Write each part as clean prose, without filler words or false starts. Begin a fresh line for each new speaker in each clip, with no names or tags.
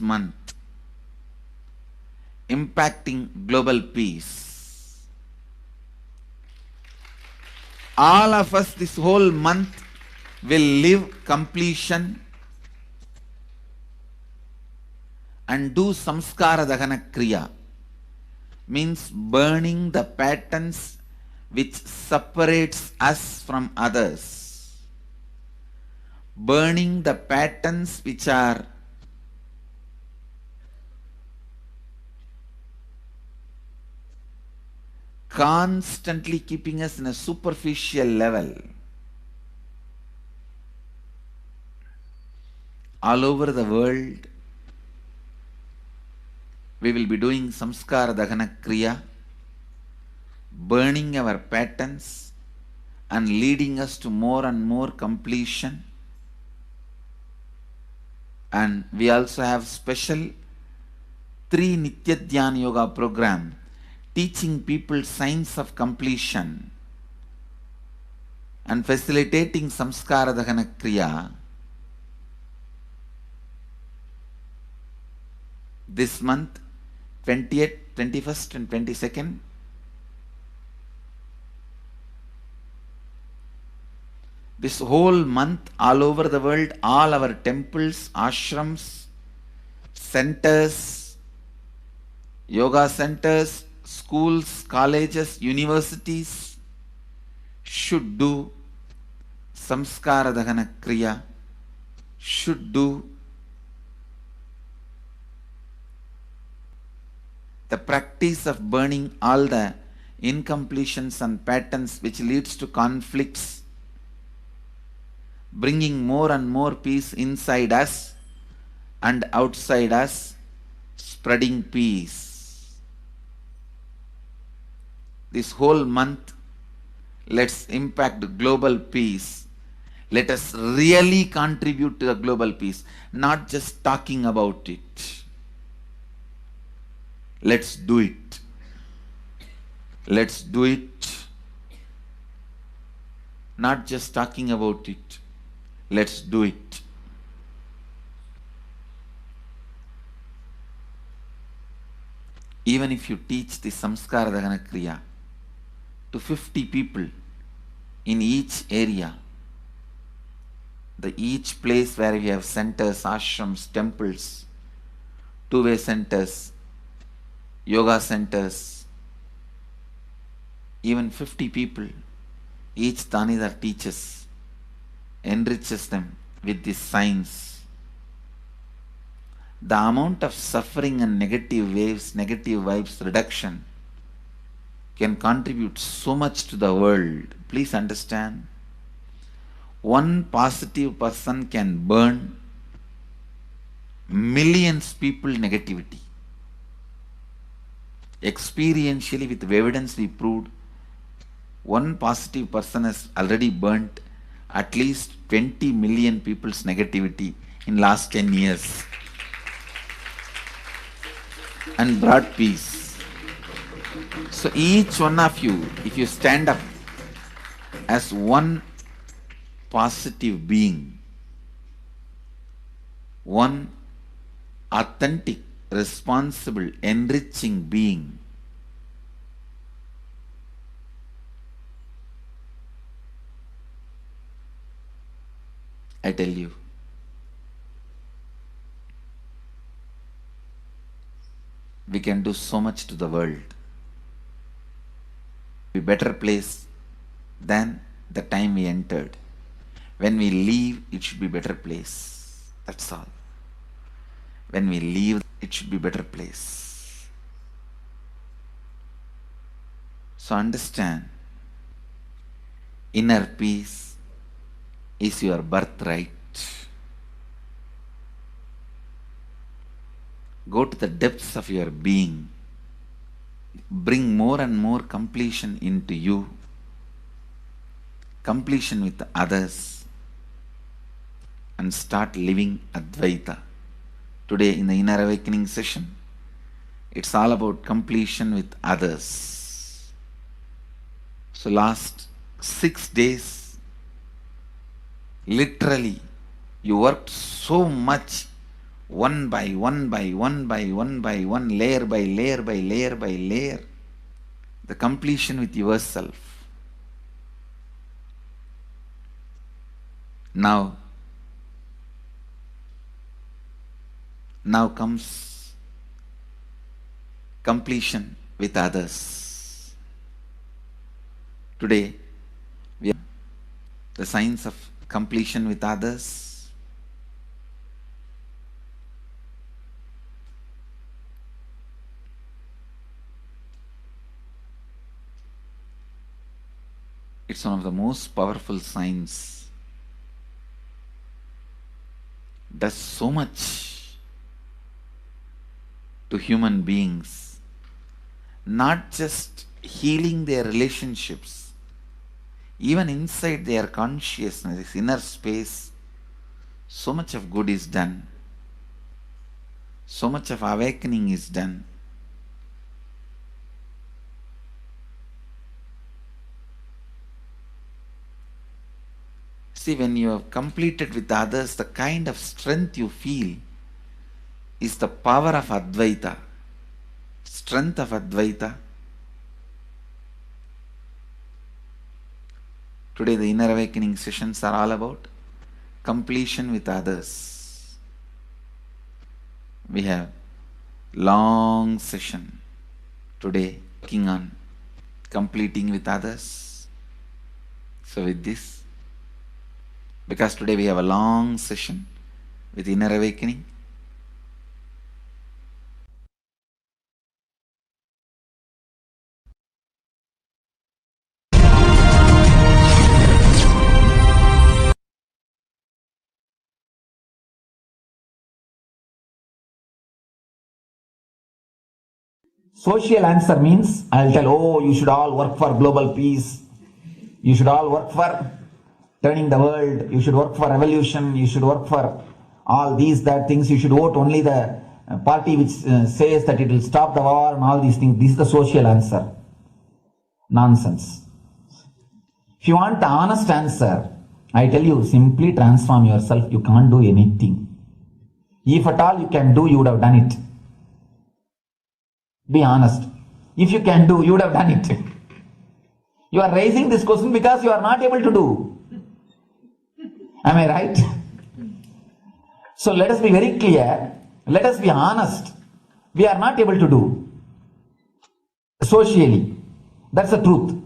month, impacting global peace. All of us this whole month will live completion and do samskara dahana kriya, means burning the patterns which separates us from others, burning the patterns which are constantly keeping us in a superficial level. All over the world, we will be doing samskara dahana kriya, burning our patterns and leading us to more and more completion. And we also have special 3 Nitya Dhyana Yoga program teaching people science of completion and facilitating samskara dahana kriya. This month, 20th, 21st and 22nd, this whole month, all over the world, all our temples, ashrams, centers, yoga centers, schools, colleges, universities should do samskara dahana kriya, should do the practice of burning all the incompletions and patterns which leads to conflicts, bringing more and more peace inside us and outside us, spreading peace. This whole month, let's impact global peace. Let us really contribute to the global peace, not just talking about it. Let's do it. Let's do it. Not just talking about it. Let's do it. Even if you teach the samskara dahana kriya to 50 people in each area, each place where we have centers, ashrams, temples, two-way centers, yoga centers, even 50 people, each Tanidar teaches, enriches them with this science. The amount of suffering and negative waves, negative vibes reduction can contribute so much to the world. Please understand, one positive person can burn millions people negativity. Experientially, with evidence we proved, one positive person has already burnt at least 20 million people's negativity in last 10 years and brought peace. So each one of you, if you stand up as one positive being, one authentic, responsible, enriching being, I tell you, we can do so much to the world. Be a better place than the time we entered. When we leave, it should be a better place. That's all. When we leave, it should be a better place. So understand, inner peace is your birthright. Go to the depths of your being. Bring more and more completion into you. Completion with others. And start living Advaita. Today in the Inner Awakening session, it's all about completion with others. So last 6 days, literally, you worked so much one by one by one by one by one, layer by layer by layer by layer, the completion with yourself. Now comes completion with others. Today we have the science of completion with others. It's one of the most powerful science. Does so much to human beings, not just healing their relationships, even inside their consciousness, this inner space, so much of good is done, so much of awakening is done. See, when you have completed with others, the kind of strength you feel is the power of Advaita, strength of Advaita. Today the inner awakening sessions are all about completion with others. We have long session today working on completing with others. So with this, because today we have a long session with inner awakening,
social answer means I'll tell, oh, you should all work for global peace, you should all work for turning the world, you should work for revolution, you should work for all these, that things, you should vote only the party which says that it will stop the war and all these things. This is the social answer. Nonsense. If you want the honest answer, I tell you, simply transform yourself. You can't do anything. If at all you can do, you would have done it. Be honest. If you can do, you would have done it. You are raising this question because you are not able to do. Am I right? So let us be very clear. Let us be honest. We are not able to do socially. That's the truth.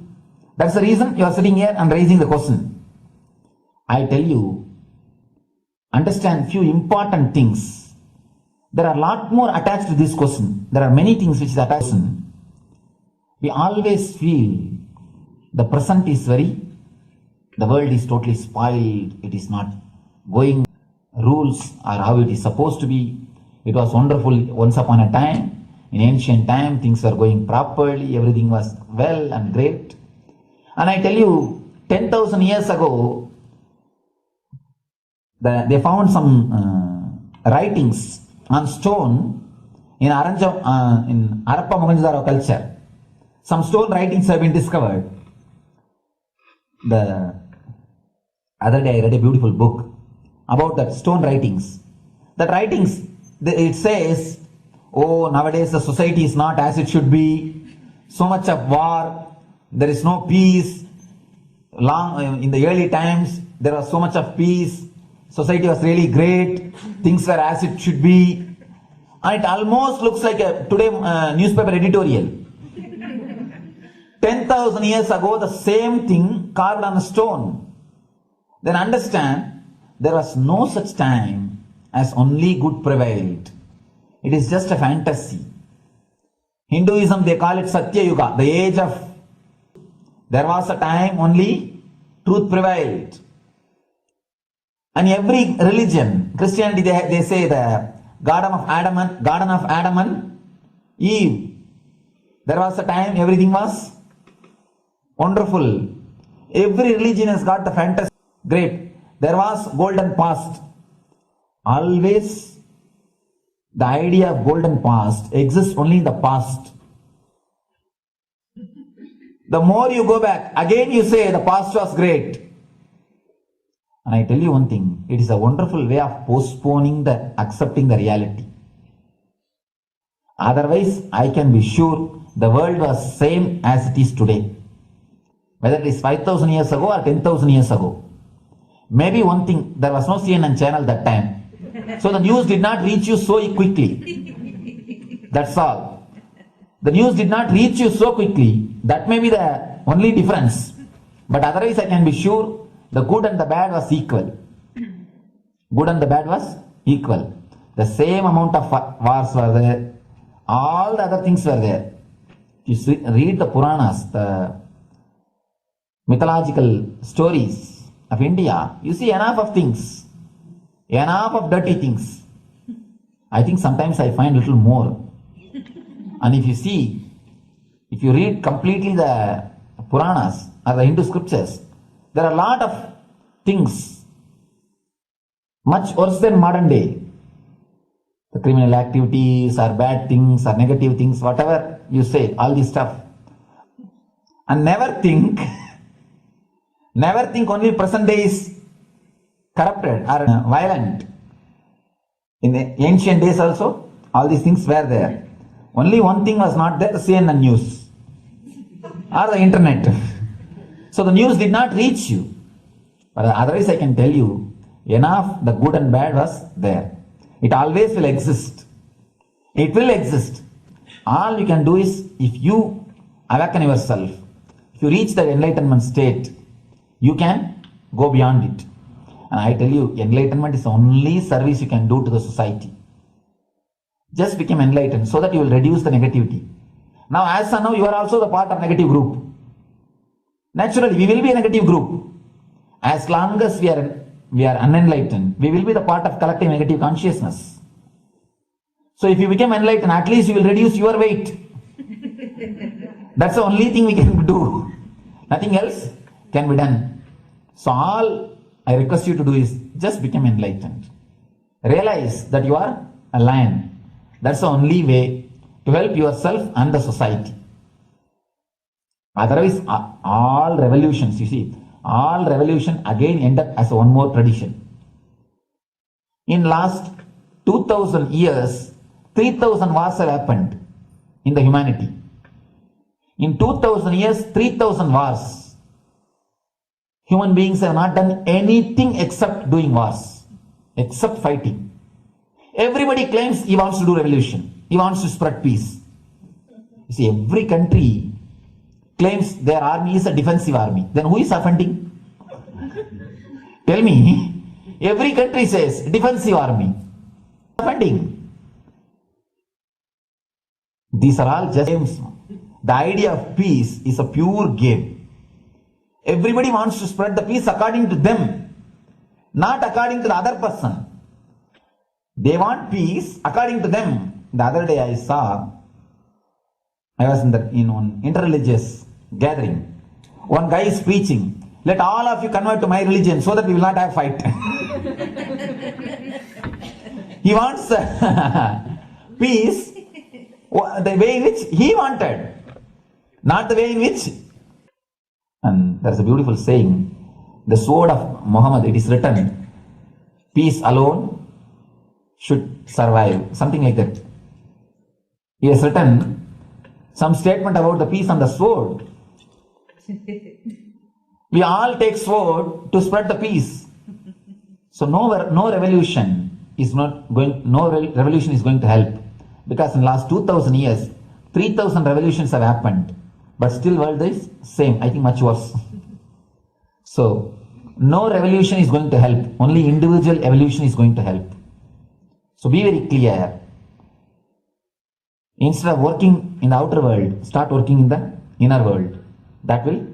That's the reason you are sitting here and raising the question. I tell you, understand few important things. There are a lot more attached to this question. There are many things which is attached to this question. We always feel the present is the world is totally spoiled. It is not going, rules are how it is supposed to be. It was wonderful once upon a time. In ancient time, things were going properly. Everything was well and great. And I tell you, 10,000 years ago, they found some writings on stone in Harappa Mohenjo-daro culture. Some stone writings have been discovered. The other day I read a beautiful book about that stone writings. That writings, it says, oh, nowadays the society is not as it should be. So much of war, there is no peace. In the early times, there was so much of peace. Society was really great. Things were as it should be. And it almost looks like a today newspaper editorial. 10,000 years ago, the same thing carved on a stone. Then understand, there was no such time as only good prevailed. It is just a fantasy. Hinduism, they call it Satya Yuga, the age of. There was a time only truth prevailed. And every religion, Christianity, they say the Garden of Adam and Eve. There was a time everything was wonderful. Every religion has got the fantasy. Great. There was golden past. Always the idea of golden past exists only in the past. The more you go back, again you say the past was great. And I tell you one thing, it is a wonderful way of postponing the accepting the reality. Otherwise, I can be sure the world was same as it is today. Whether it is 5,000 years ago or 10,000 years ago. Maybe one thing, there was no CNN channel that time. So the news did not reach you so quickly. That's all. The news did not reach you so quickly. That may be the only difference. But otherwise I can be sure the good and the bad was equal. Good and the bad was equal. The same amount of wars were there. All the other things were there. If you read the Puranas, the mythological stories of India, you see enough of things. Enough of dirty things. I think sometimes I find little more. And if you read completely the Puranas or the Hindu scriptures, there are a lot of things much worse than modern day. The criminal activities or bad things or negative things, whatever you say, all this stuff. And never think only present day is corrupted or violent. In the ancient days also, all these things were there. Only one thing was not there, the CNN news or the internet. So the news did not reach you. But otherwise I can tell you, enough the good and bad was there. It always will exist. It will exist. All you can do is, if you awaken yourself, if you reach the enlightenment state, you can go beyond it. And I tell you, enlightenment is the only service you can do to the society. Just become enlightened so that you will reduce the negativity. Now, as of now, you are also the part of negative group. Naturally, we will be a negative group. As long as we are unenlightened, we will be the part of collective negative consciousness. So if you become enlightened, at least you will reduce your weight. That's the only thing we can do. Nothing else can be done. So all I request you to do is just become enlightened. Realize that you are a lion. That's the only way to help yourself and the society. Otherwise, all revolutions, you see, all revolution again end up as one more tradition. In last 2000 years, 3000 wars have happened in the humanity. In 2000 years, 3000 wars. Human beings have not done anything except doing wars, except fighting. Everybody claims he wants to do revolution. He wants to spread peace. You see, every country claims their army is a defensive army. Then who is offending? Tell me. Every country says defensive army. Offending. These are all just games. The idea of peace is a pure game. Everybody wants to spread the peace according to them, not according to the other person. They want peace according to them. The other day I was in one interreligious gathering. One guy is preaching, let all of you convert to my religion so that we will not have fight. He wants peace the way in which he wanted, not the way in which. And there is a beautiful saying, the sword of Muhammad, it is written, peace alone should survive, something like that. He has written some statement about the peace on the sword. We all take sword to spread the peace. So no revolution is going to help, because in the last 2000 years, 3000 revolutions have happened, but still world is same, I think much worse. So no revolution is going to help, only individual evolution is going to help. So be very clear. Instead of working in the outer world, start working in the inner world. That will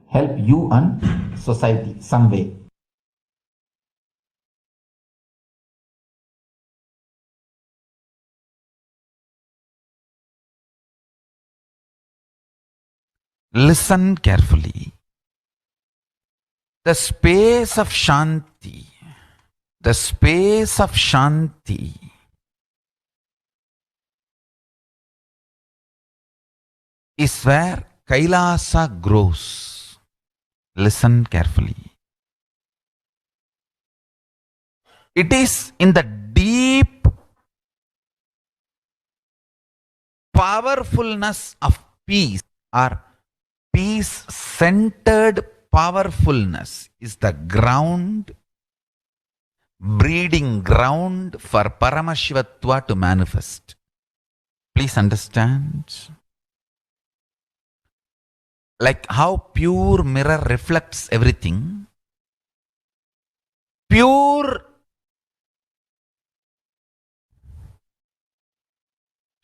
help you and society some way.
Listen carefully. The space of Shanti, is where Kailasa grows. Listen carefully. It is in the deep powerfulness of peace, or peace-centered powerfulness is the ground, breeding ground for Paramashivatva to manifest. Please understand. Like how pure mirror reflects everything, pure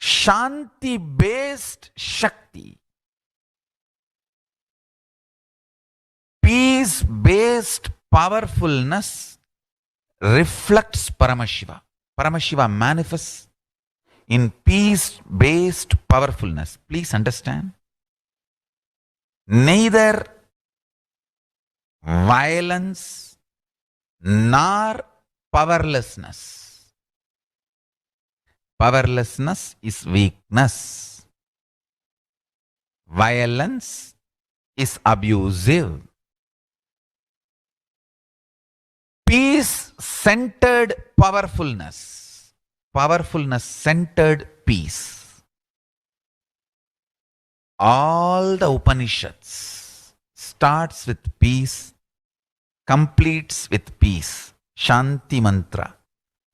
Shanti-based Shakti, peace-based powerfulness reflects Paramashiva. Paramashiva manifests in peace-based powerfulness. Please understand. Neither violence nor powerlessness. Powerlessness is weakness. Violence is abusive. Peace-centered powerfulness. Powerfulness-centered peace. All the Upanishads starts with peace, completes with peace. Shanti mantra.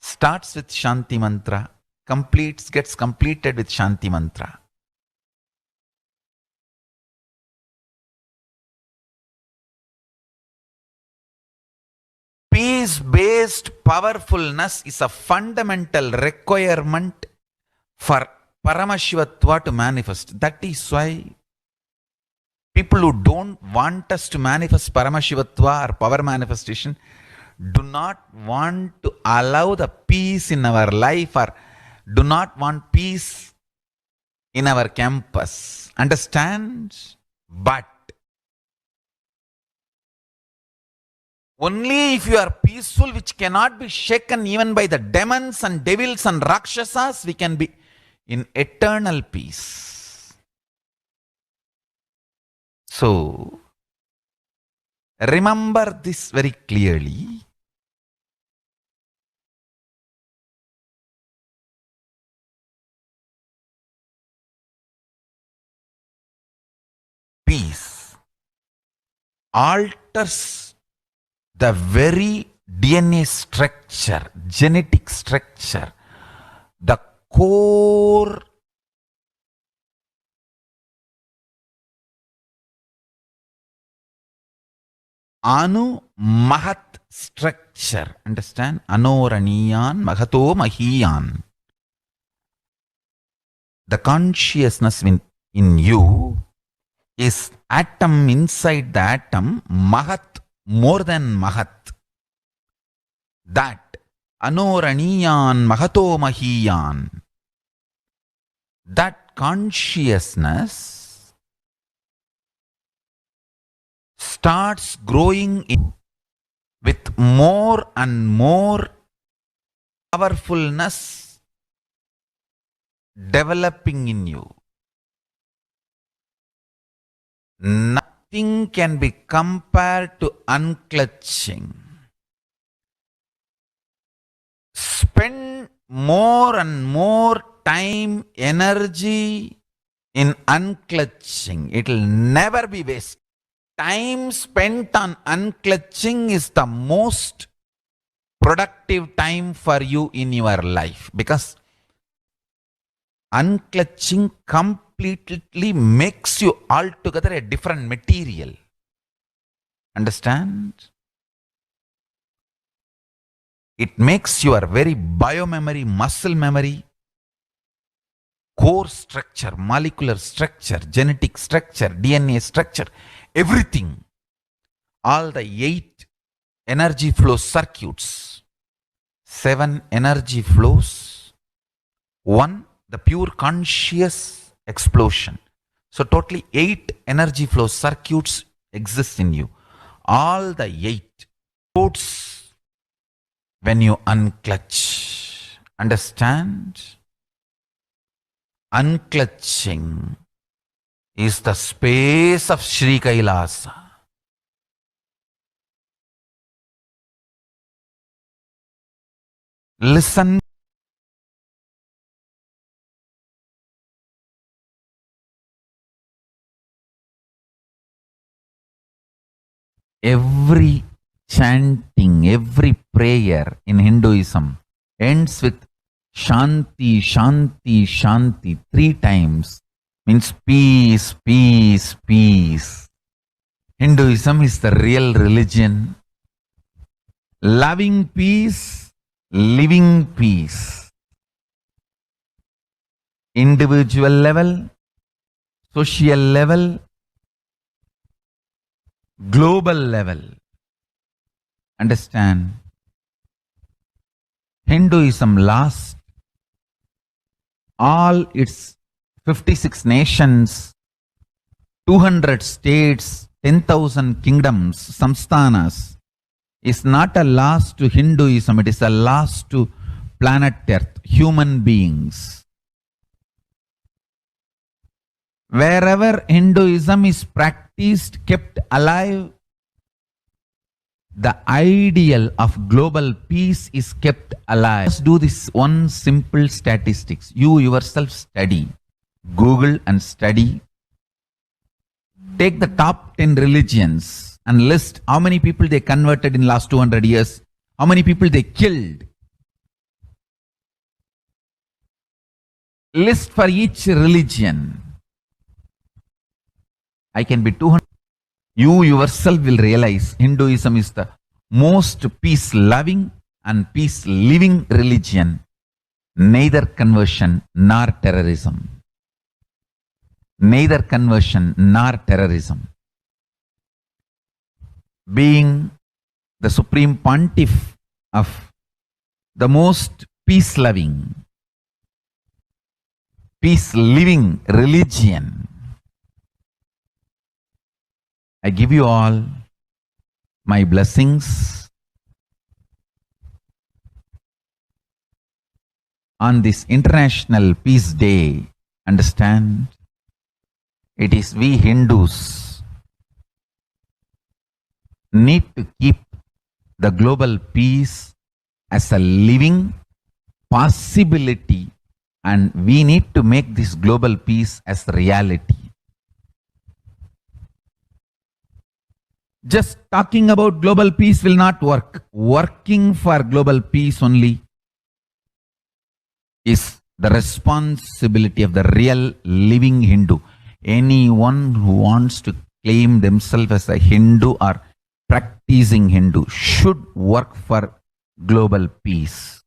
Starts with Shanti mantra, gets completed with Shanti mantra. Peace-based powerfulness is a fundamental requirement for Paramashivatva to manifest. That is why people who don't want us to manifest Paramashivatva or power manifestation do not want to allow the peace in our life, or do not want peace in our campus. Understand? But only if you are peaceful, which cannot be shaken even by the demons and devils and rakshasas, we can be in eternal peace. So, remember this very clearly. Peace alters the very DNA structure, genetic structure, the core Anu Mahat structure. Understand? Anoraniyan Mahato Mahiyan. The consciousness in you is atom inside the atom, Mahat, more than Mahat. That Anoraniyan Mahato Mahiyan. That consciousness starts growing with more and more powerfulness developing in you. Nothing can be compared to unclutching. Spend more and more time, energy in unclutching. It will never be wasted. Time spent on unclutching is the most productive time for you in your life, because unclutching completely makes you altogether a different material. Understand? It makes your very biomemory, muscle memory, core structure, molecular structure, genetic structure, DNA structure, everything, all the 8 energy flow circuits, 7 energy flows, 1 the pure conscious explosion. So totally 8 energy flow circuits exist in you. All the 8 floats when you unclutch. Understand? Unclutching is the space of Sri Kailasa. Listen. Every chanting, every prayer in Hinduism ends with Shanti, Shanti, Shanti 3 times. Means peace, peace, peace. Hinduism is the real religion. Loving peace, living peace. Individual level, social level, global level. Understand? Hinduism lost all its 56 nations, 200 states, 10,000 kingdoms, samsthanas, is not a loss to Hinduism, it is a loss to planet Earth, human beings. Wherever Hinduism is practiced, kept alive, the ideal of global peace is kept alive. Let's do this one simple statistics. You yourself study. Google and study. Take the top 10 religions and list how many people they converted in last 200 years, how many people they killed. List for each religion. I can be 200. You yourself will realize Hinduism is the most peace-loving and peace-living religion, neither conversion nor terrorism. Neither conversion nor terrorism. Being the supreme pontiff of the most peace-loving, peace-living religion, I give you all my blessings on this International Peace Day. Understand? It is we Hindus need to keep the global peace as a living possibility, and we need to make this global peace as reality. Just talking about global peace will not work. Working for global peace only is the responsibility of the real living Hindu. Anyone who wants to claim themselves as a Hindu or practicing Hindu should work for global peace.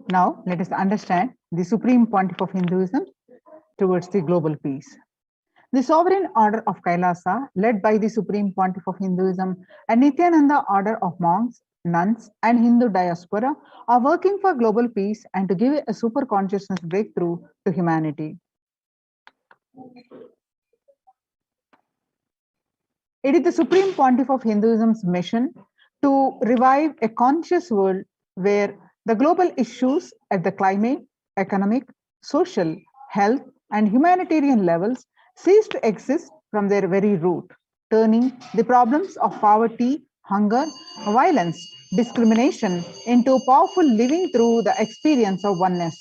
Now, let us understand the Supreme Pontiff of Hinduism towards the global peace. The sovereign order of Kailasa, led by the Supreme Pontiff of Hinduism and Nithyananda order of monks, nuns, and Hindu diaspora, are working for global peace and to give a super consciousness breakthrough to humanity. It is the Supreme Pontiff of Hinduism's mission to revive a conscious world where the global issues at the climate, economic, social, health, and humanitarian levels cease to exist from their very root, turning the problems of poverty, hunger, violence, discrimination into powerful living through the experience of oneness.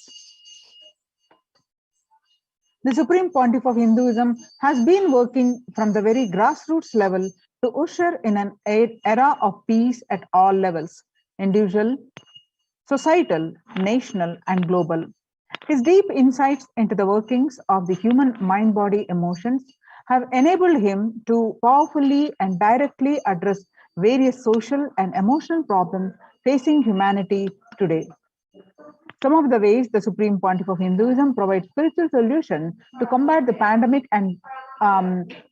The Supreme Pontiff of Hinduism has been working from the very grassroots level to usher in an era of peace at all levels, individual, societal, national, and global. His deep insights into the workings of the human mind, body, emotions have enabled him to powerfully and directly address various social and emotional problems facing humanity today. Some of the ways the Supreme Pontiff of Hinduism provides spiritual solutions to combat the pandemic and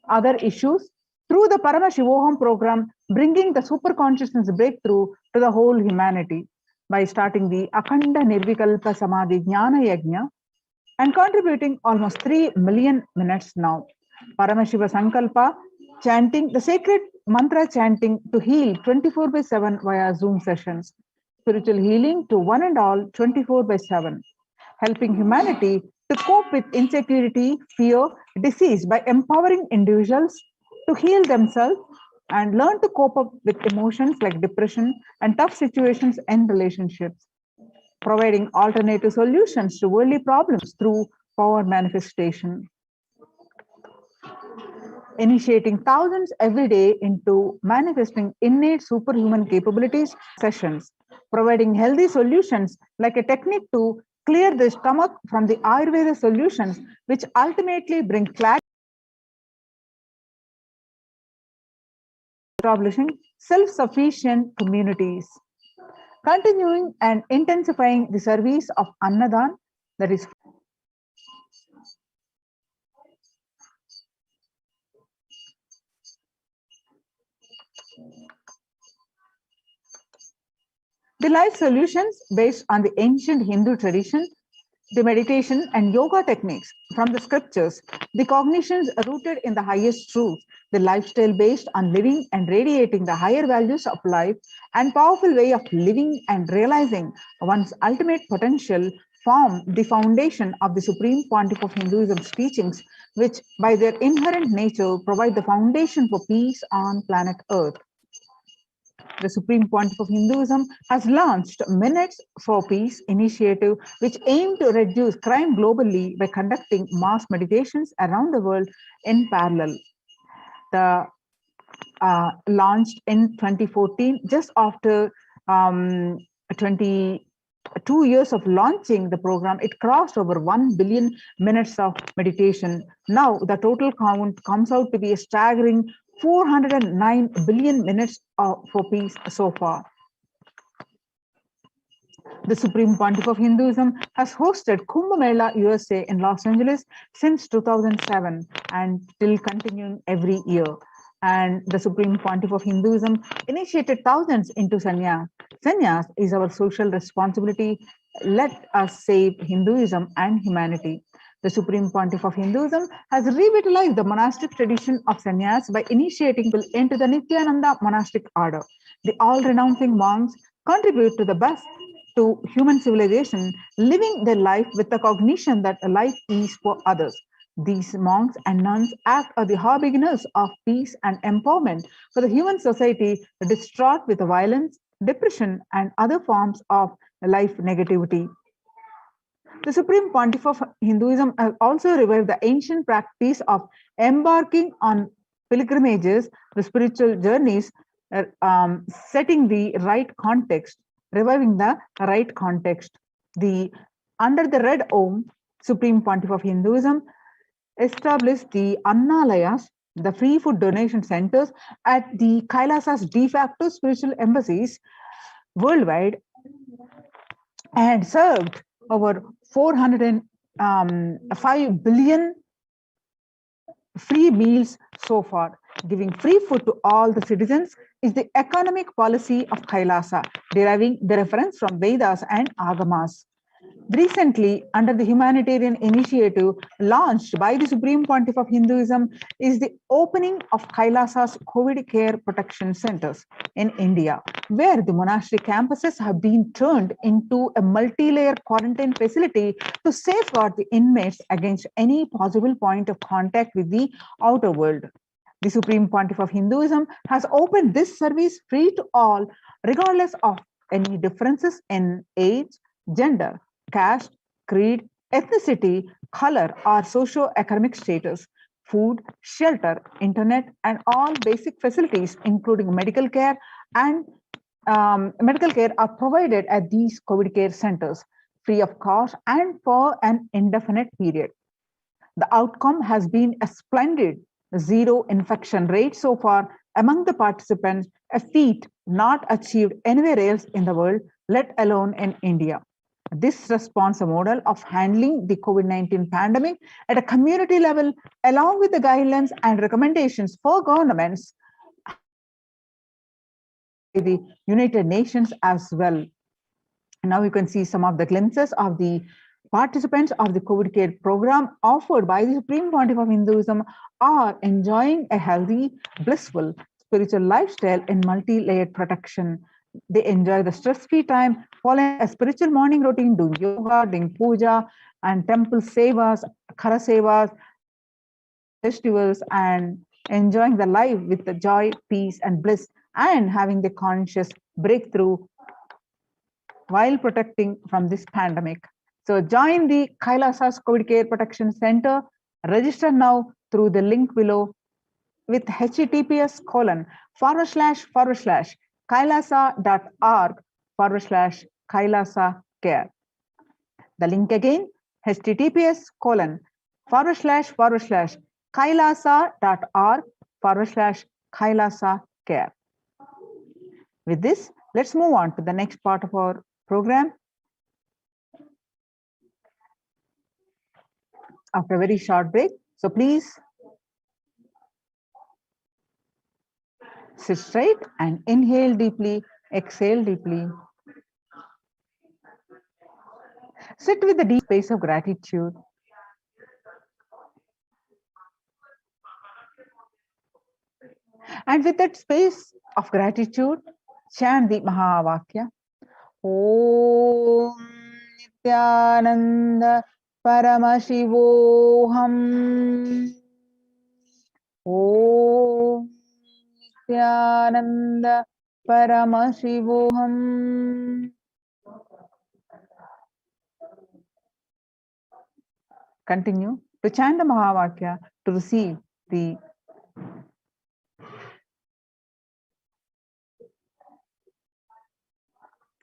other issues through the Paramashivoham program, bringing the super consciousness breakthrough to the whole humanity by starting the Akhanda Nirvikalpa Samadhi Jnana Yajna and contributing almost 3 million minutes now. Paramashiva Sankalpa, chanting the sacred mantra chanting to heal 24/7 via Zoom sessions, spiritual healing to one and all 24/7, helping humanity to cope with insecurity, fear, disease by empowering individuals to heal themselves and learn to cope up with emotions like depression and tough situations in relationships, providing alternative solutions to worldly problems through power manifestation, initiating thousands every day into manifesting innate superhuman capabilities sessions, providing healthy solutions like a technique to clear the stomach from the Ayurveda solutions, which ultimately bring clarity, establishing self-sufficient communities, continuing and intensifying the service of Annadan, that is the life solutions based on the ancient Hindu tradition, the meditation and yoga techniques from the scriptures, the cognitions rooted in the highest truth, the lifestyle based on living and radiating the higher values of life, and powerful way of living and realizing one's ultimate potential form the foundation of the Supreme Pontiff of Hinduism's teachings, which by their inherent nature provide the foundation for peace on planet Earth. The Supreme Pontiff of Hinduism has launched Minutes for Peace initiative, which aim to reduce crime globally by conducting mass meditations around the world in parallel. The launched in 2014, just after 22 years of launching the program, it crossed over 1 billion minutes of meditation. Now the total count comes out to be a staggering 409 billion minutes for peace so far. The Supreme Pontiff of Hinduism has hosted Kumbh Mela USA in Los Angeles since 2007 and still continuing every year. And the Supreme Pontiff of Hinduism initiated thousands into sannyas. Sannyas is our social responsibility. Let us save Hinduism and humanity. The Supreme Pontiff of Hinduism has revitalized the monastic tradition of sannyas by initiating people into the Nithyananda monastic order. The all-renouncing monks contribute to the best to human civilization, living their life with the cognition that life is for others. These monks and nuns act as the harbingers of peace and empowerment for the human society distraught with violence, depression, and other forms of life negativity. The Supreme Pontiff of Hinduism has also revived the ancient practice of embarking on pilgrimages, the spiritual journeys, setting the right context, reviving the right context. Under the Red Om, Supreme Pontiff of Hinduism established the Annalayas, the free food donation centers at the Kailasa's de facto spiritual embassies worldwide, and served over 405 billion free meals so far. Giving free food to all the citizens is the economic policy of Kailasa, deriving the reference from Vedas and Agamas. Recently, under the humanitarian initiative launched by the Supreme Pontiff of Hinduism, is the opening of Kailasa's COVID care protection centers in India, where the monastic campuses have been turned into a multi-layer quarantine facility to safeguard the inmates against any possible point of contact with the outer world. The Supreme Pontiff of Hinduism has opened this service free to all, regardless of any differences in age, gender, caste, creed, ethnicity, color, or socio-economic status. Food, shelter, internet, and all basic facilities, including medical care are provided at these COVID care centers, free of cost and for an indefinite period. The outcome has been a splendid zero infection rate so far among the participants, a feat not achieved anywhere else in the world, let alone in India. This response model of handling the COVID-19 pandemic at a community level, along with the guidelines and recommendations for governments, the United Nations as well. Now you can see some of the glimpses of the participants of the COVID care program offered by the Supreme Pontiff of Hinduism are enjoying a healthy, blissful, spiritual lifestyle in multi-layered protection. They enjoy the stress-free time, following a spiritual morning routine, doing yoga, doing puja, and temple sevas, khara sevas, festivals, and enjoying the life with the joy, peace, and bliss, and having the conscious breakthrough while protecting from this pandemic. So join the Kailasa's COVID Care Protection Center. Register now through the link below with https://kailasa.org/kailasa care. The link again, https://kailasa.org/kailasa care. With this, let's move on to the next part of our program. After a very short break, so please sit straight and inhale deeply, exhale deeply. Sit with the deep space of gratitude. And with that space of gratitude, chant the Mahavakya. Om Nithyananda Paramashivoham. Om Nithyananda Paramashivoham. Continue to chant the Mahavakya to receive the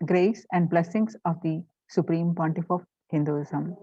grace and blessings of the Supreme Pontiff of Hinduism.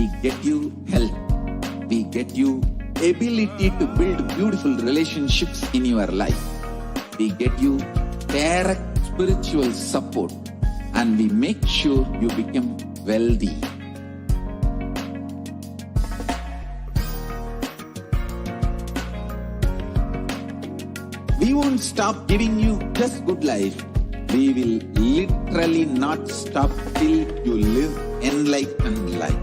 We get you health. We get you ability to build beautiful relationships in your life. We get you direct spiritual support, and we make sure you become wealthy. We won't stop giving you just good life. We will literally not stop till you live enlightened life.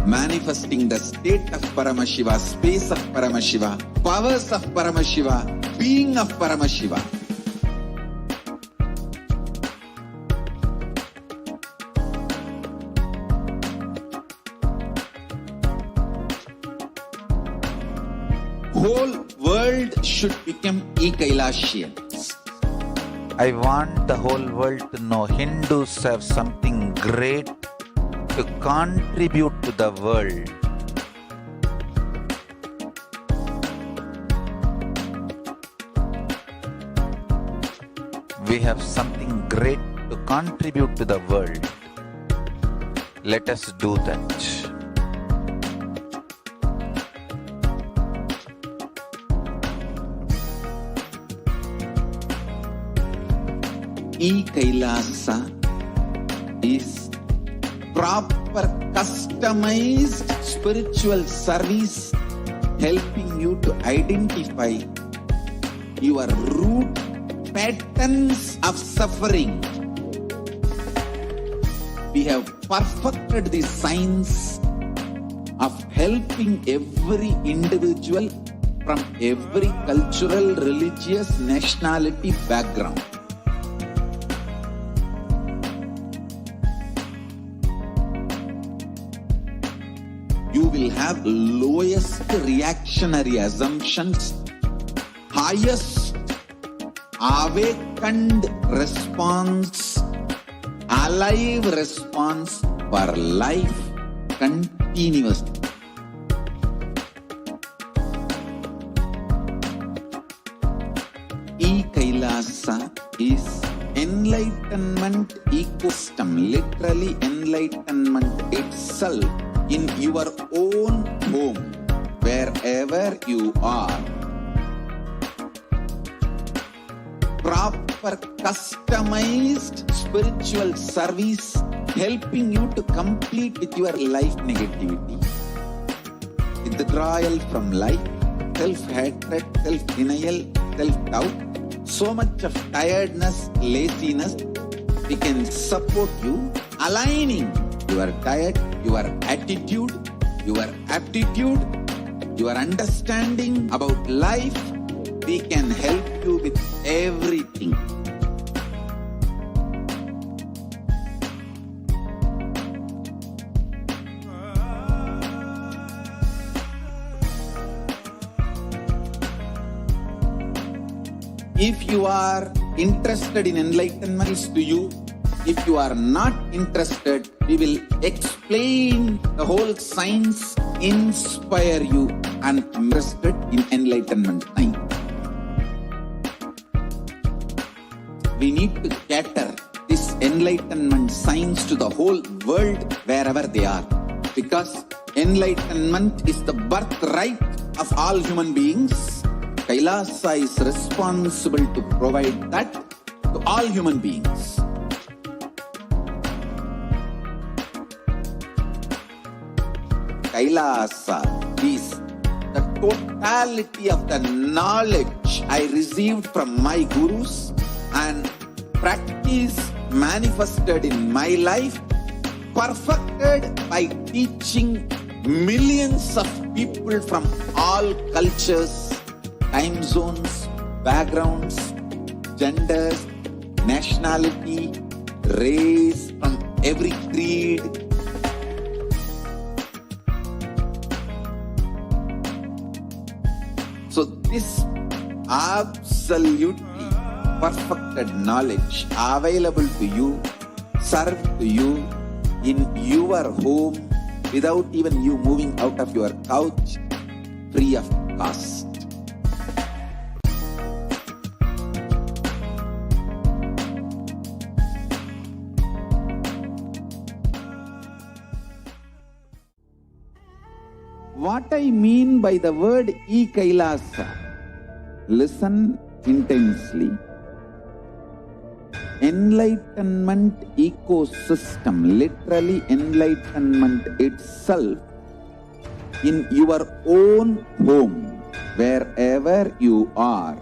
Manifesting the state of Paramashiva, space of Paramashiva, powers of Paramashiva, being of Paramashiva. Whole world should become e-Kailashians.
I want the whole world to know Hindus have something great to contribute to the world. We have something great to contribute to the world. Let us do that.
E-Kailasa is proper customized spiritual service helping you to identify your root patterns of suffering. We have perfected the science of helping every individual from every cultural, religious, nationality background. You will have lowest reactionary assumptions, highest awakened response, alive response for life continuously. E-Kailasa is enlightenment ecosystem, literally enlightenment itself in your own home, wherever you are. Proper customized spiritual service helping you to complete with your life negativity, withdrawal from life, self-hatred, self-denial, self-doubt, so much of tiredness, laziness. We can support you aligning your diet, your attitude, your aptitude, your understanding about life. We can help you with everything. If you are interested in enlightenment, it's to you. If you are not interested, we will explain the whole science, inspire you, and interested in enlightenment time. We need to cater this enlightenment science to the whole world wherever they are, because enlightenment is the birthright of all human beings. Kailasa is responsible to provide that to all human beings. Kailasa is the totality of the knowledge I received from my gurus and practice manifested in my life, perfected by teaching millions of people from all cultures, time zones, backgrounds, genders, nationality, race, from every creed. So this absolutely perfected knowledge available to you, served to you in your home without even you moving out of your couch, free of cost. What I mean by the word e-Kailasa, listen intensely. Enlightenment ecosystem, literally enlightenment itself, in your own home, wherever you are.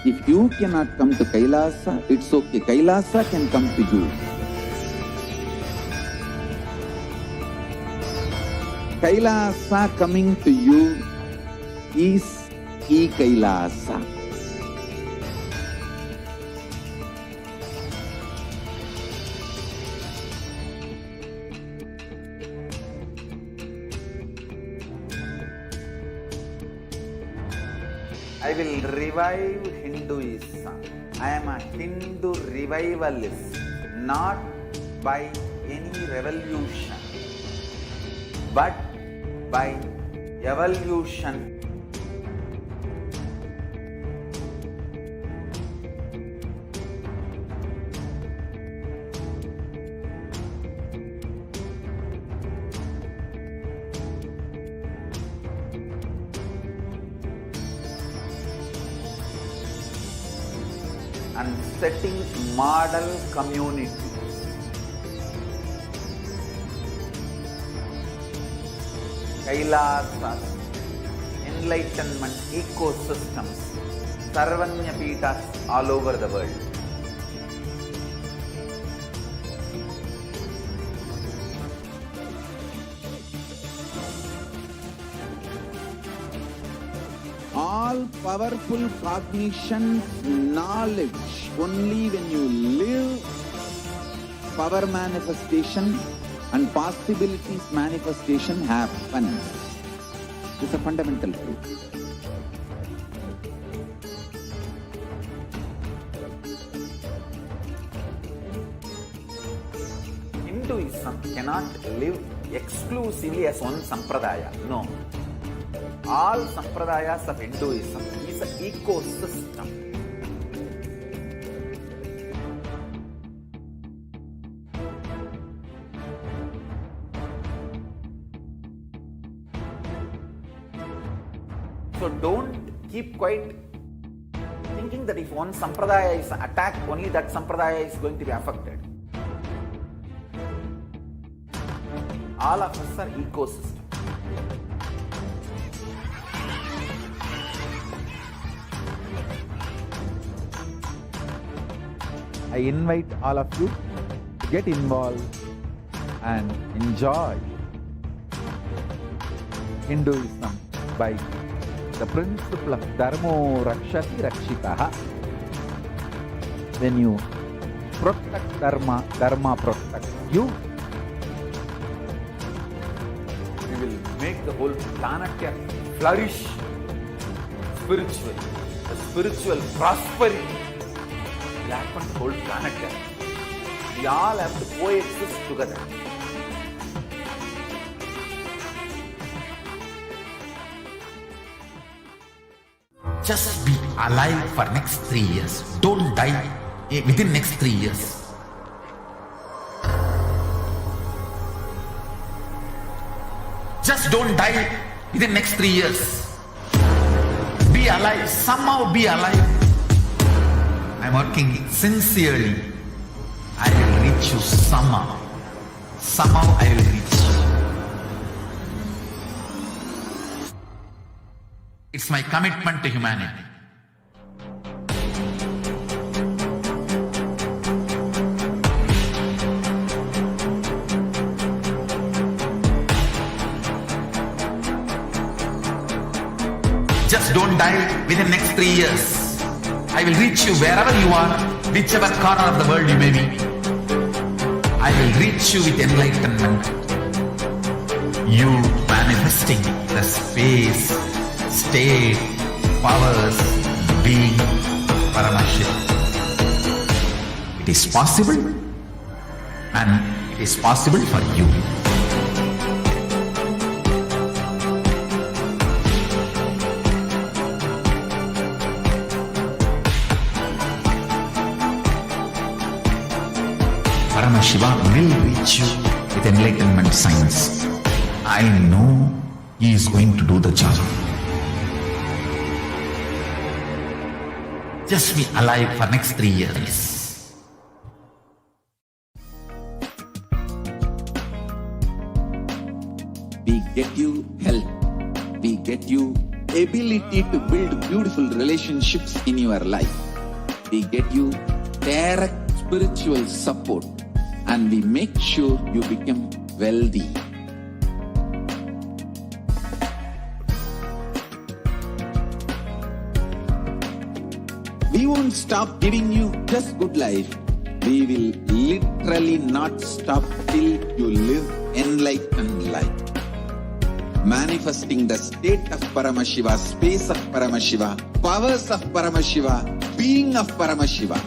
If you cannot come to Kailasa, it's okay. Kailasa can come to you. Kailasa coming to you is e-Kailasa. I will revive Hinduism. I am a Hindu revivalist, not by any revolution, but by evolution. And setting model community. Kailasas, enlightenment ecosystems, Sarvanya Pitas all over the world. All powerful cognition, knowledge, only when you live, power manifestation and possibilities manifestation happens. This is a fundamental truth. Hinduism cannot live exclusively as one sampradaya. No. All sampradayas of Hinduism is an ecosystem. So don't keep quiet thinking that if one sampradaya is attacked, only that sampradaya is going to be affected. All of us are ecosystem. I invite all of you to get involved and enjoy Hinduism by the principle of Dharmo Rakshati Rakshitaha. When you protect Dharma, Dharma protects you. We will make the whole planet flourish spiritually, the spiritual prosperity. We happen to whole planet there. We all have to coexist together.
Just be alive for next 3 years. Don't die within next 3 years. Just don't die within next 3 years. Be alive. Somehow be alive. I'm working sincerely. I will reach you somehow. Somehow I will reach you. It's my commitment to humanity. Just don't die within next 3 years. I will reach you wherever you are, whichever corner of the world you may be. I will reach you with enlightenment. You manifesting the space, state, powers, being, Paramashivoham. It is possible, and it is possible for you. Paramashivoham will reach you with enlightenment science. I know he is going to do the job. Just be alive for next 3 years.
We get you health. We get you ability to build beautiful relationships in your life. We get you direct spiritual support, and we make sure you become wealthy. We won't stop giving you just good life. We will literally not stop till you live enlightened life. Manifesting the state of Paramashiva, space of Paramashiva, powers of Paramashiva, being of Paramashiva.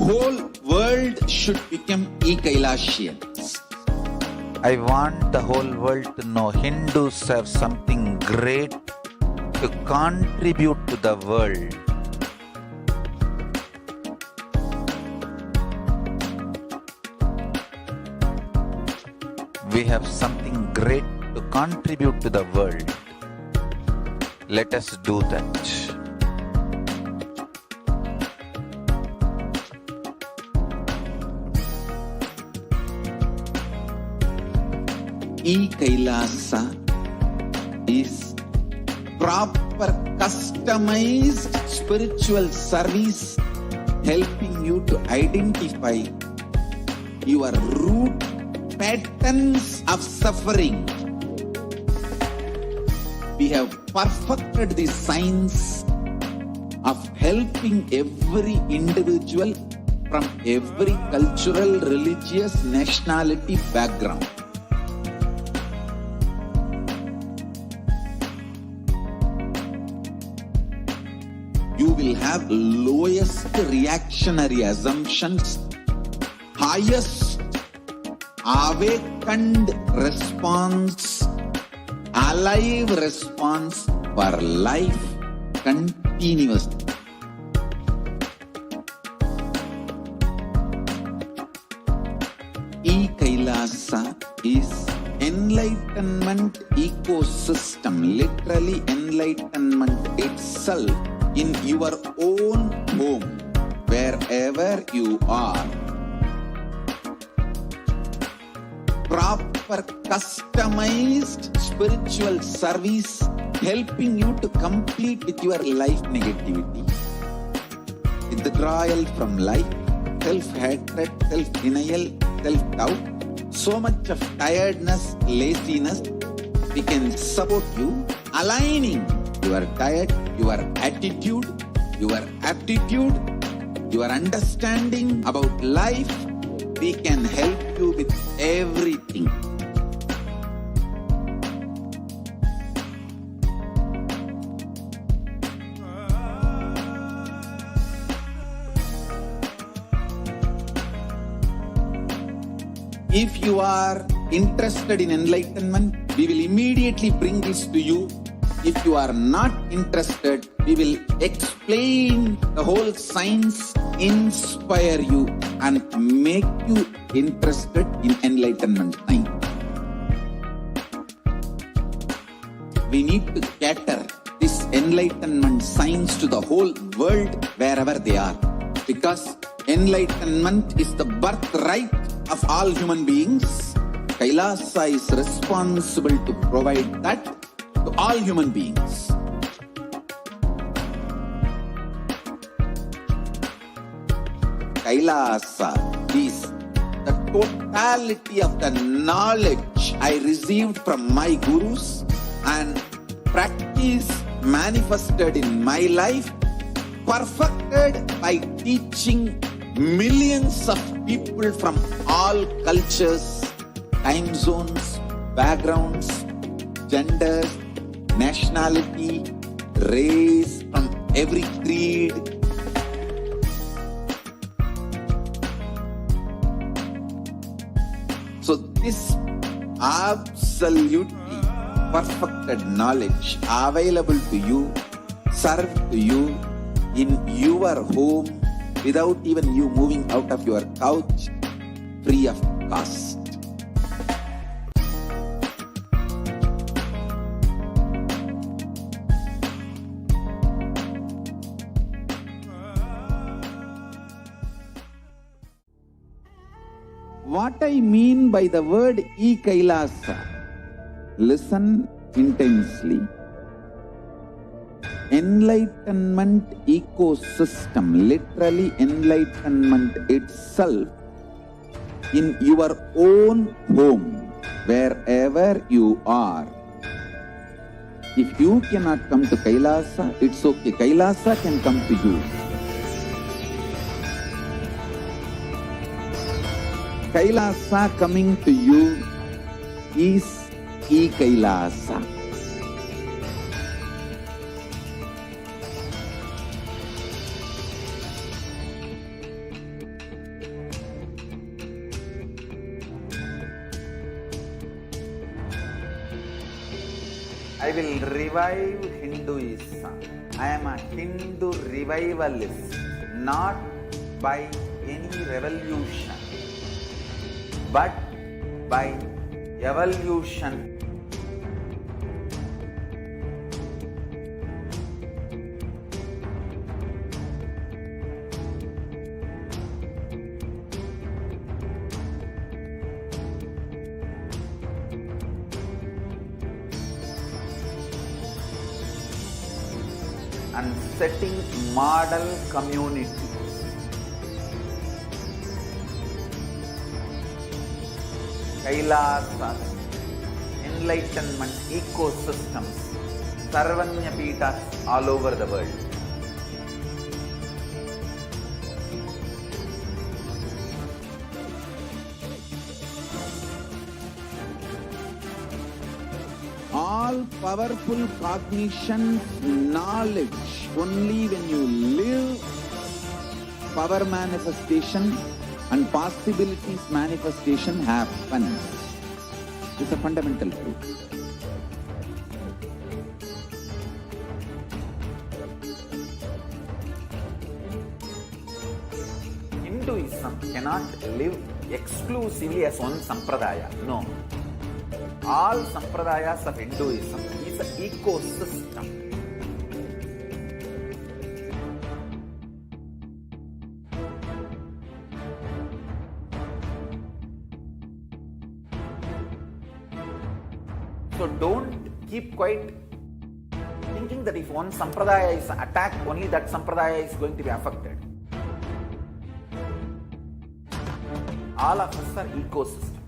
Whole world should become Kailashians.
I want the whole world to know Hindus have something great to contribute to the world. We have something great to contribute to the world. Let us do that.
Kailasa is proper customized spiritual service helping you to identify your root patterns of suffering. We have perfected the science of helping every individual from every cultural, religious, nationality background. You will have lowest reactionary assumptions, highest awakened response, alive response for life continuously. Kailasa is enlightenment ecosystem, literally enlightenment itself in your own home, wherever you are. Proper customized spiritual service helping you to complete with your life negativity, withdrawal from life, self-hatred, self-denial, self-doubt, so much of tiredness, laziness. We can support you aligning your diet, your attitude, your aptitude, your understanding about life. We can help you with everything. If you are interested in enlightenment, we will immediately bring this to you. If you are not interested, we will explain the whole science, inspire you, and make you interested in enlightenment time. We need to cater this enlightenment science to the whole world wherever they are, because enlightenment is the birthright of all human beings. Kailasa is responsible to provide that to all human beings. Kailasa is the totality of the knowledge I received from my gurus and practice manifested in my life, perfected by teaching millions of people from all cultures, time zones, backgrounds, genders, nationality, race, from every creed. So this absolutely perfected knowledge available to you serve to you in your home without even you moving out of your couch, free of cost. What I mean by the word e-Kailasa, listen intensely. Enlightenment ecosystem, literally enlightenment itself, in your own home, wherever you are. If you cannot come to Kailasa, it's okay. Kailasa can come to you. Kailasa coming to you is e-Kailasa.
I will revive Hinduism. I am a Hindu revivalist, not by any revolution, but by evolution. And setting model community. Kailasas, enlightenment ecosystems, Sarvanya Peethas all over the world.
All powerful cognition, knowledge, only when you live, power manifestation and possibilities manifestation happens. It's a fundamental truth.
Hinduism cannot live exclusively as one sampradaya. No. All sampradayas of Hinduism is an ecosystem. So don't keep quiet thinking that if one sampradaya is attacked, only that sampradaya is going to be affected. All of us are ecosystems.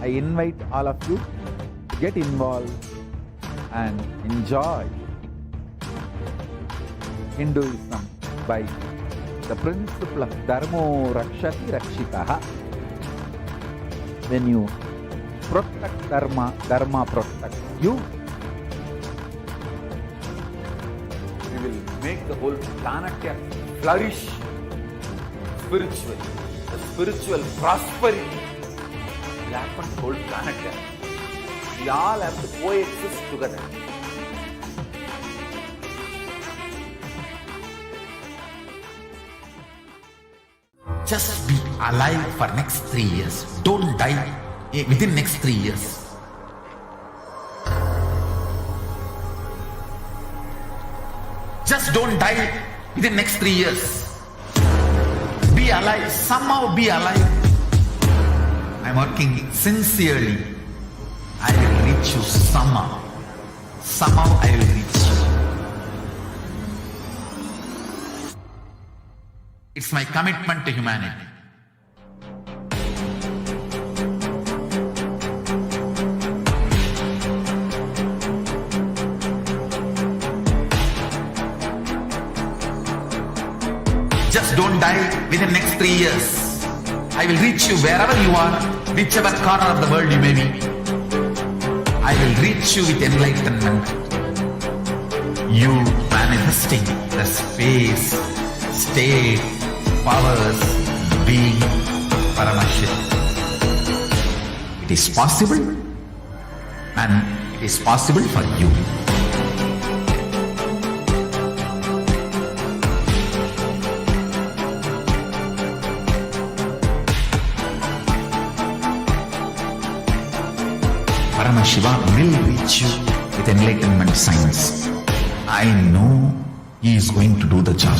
I invite all of you to get involved and enjoy Hinduism by the principle of Dharmo Rakshati Rakshitaha. When you protect Dharma, Dharma protects you.
We will make the whole planet flourish spiritually. The spiritual prosperity will happen to the whole planet. We all have to coexist together.
Just be alive for next 3 years. Don't die within next 3 years. Just don't die within next 3 years. Be alive. Somehow be alive. I'm working sincerely. I will reach you somehow. Somehow I will reach you. It's my commitment to humanity. Just don't die within next 3 years. I will reach you wherever you are, whichever corner of the world you may be. I will reach you with enlightenment. You manifesting the space, state, powers, being Paramashivoham. It is possible, and it is possible for you. Paramashiva will reach you with enlightenment signs. I know he is going to do the job.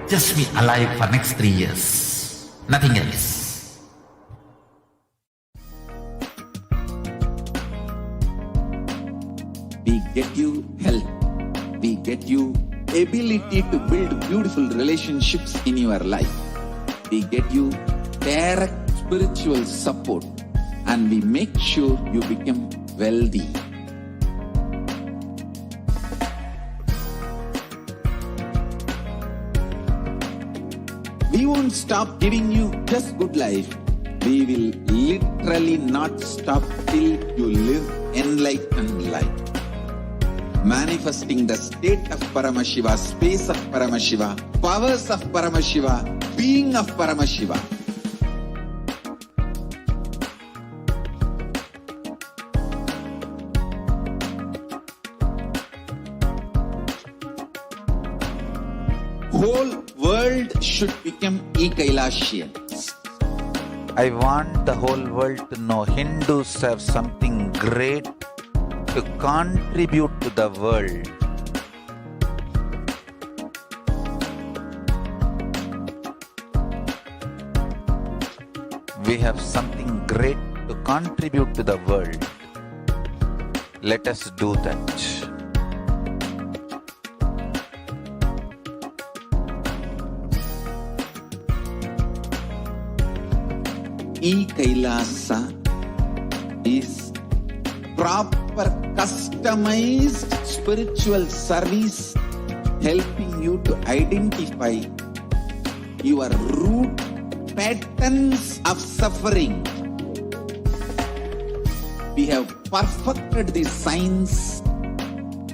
Just be alive for next 3 years. Nothing else.
We get you health. We get you ability to build beautiful relationships in your life. We get you direct spiritual support, and we make sure you become wealthy. We won't stop giving you just good life. We will literally not stop till you live enlightened life. Manifesting the state of Paramashiva, space of Paramashiva, powers of Paramashiva, being of Paramashiva. Whole world should become Ekailashians.
I want the whole world to know Hindus have something great to contribute to the world. We have something great to contribute to the world. Let us do that.
E-Kailasa is proper customized spiritual service helping you to identify your root patterns of suffering. We have perfected the science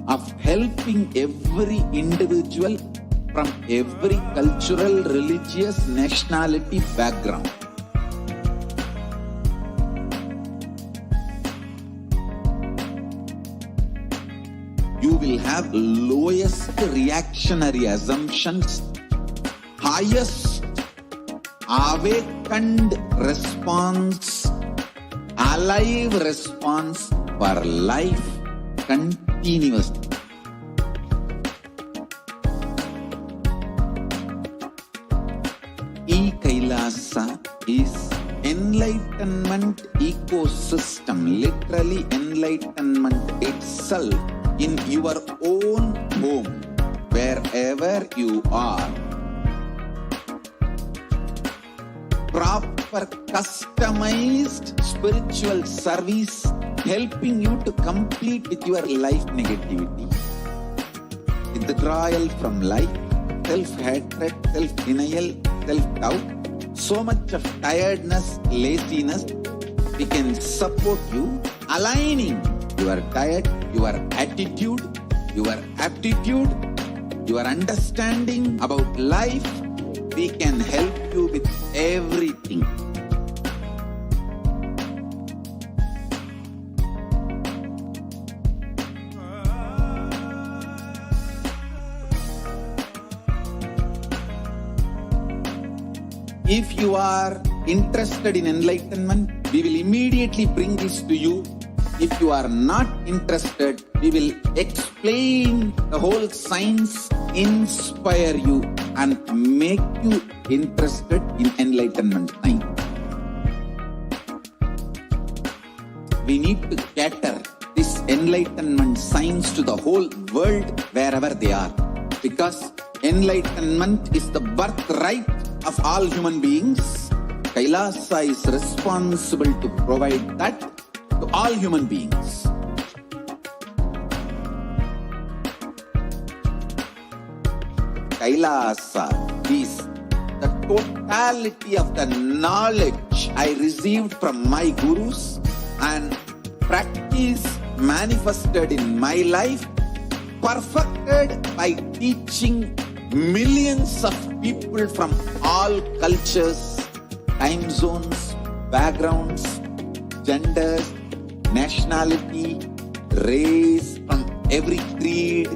of helping every individual from every cultural, religious, nationality background. You will have lowest reactionary assumptions, highest awakened response, alive response for life continuously. E-Kailasa is enlightenment ecosystem, literally enlightenment itself in your own home, wherever you are. Proper customized spiritual service helping you to complete with your life negativity. Withdrawal from life, self-hatred, self-denial, self-doubt, so much of tiredness, laziness. We can support you aligning your diet, your attitude, your aptitude, your understanding about life. We can help you with everything. If you are interested in enlightenment, we will immediately bring this to you. If you are not interested, we will explain the whole science, inspire you and make you interested in enlightenment time. We need to cater this enlightenment science to the whole world wherever they are, because enlightenment is the birthright of all human beings. Kailasa is responsible to provide that to all human beings. Kailasa is the totality of the knowledge I received from my gurus and practice manifested in my life, perfected by teaching millions of people from all cultures, time zones, backgrounds, gender, nationality, race, from every creed.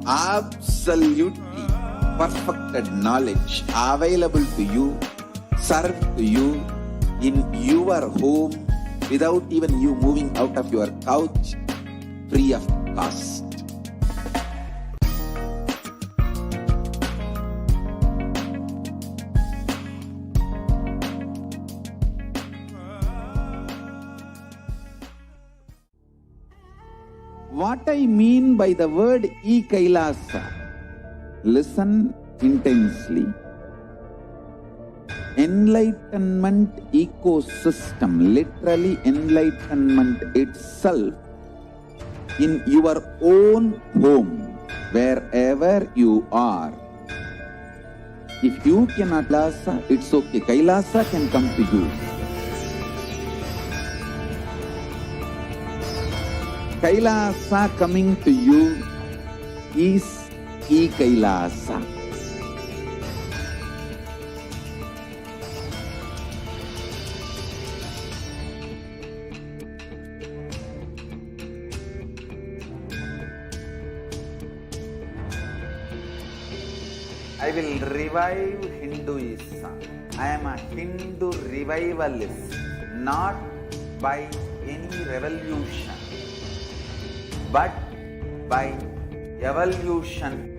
Absolutely perfected knowledge available to you, served to you in your home without even you moving out of your couch, free of cost. What I mean by the word e-Kailasa, listen intensely. Enlightenment ecosystem, literally enlightenment itself, in your own home, wherever you are. If you cannot Kailasa, it's okay. Kailasa can come to you. Kailasa coming to you is e-Kailasa.
I will revive Hinduism. I am a Hindu revivalist, not by any revolution, but by evolution.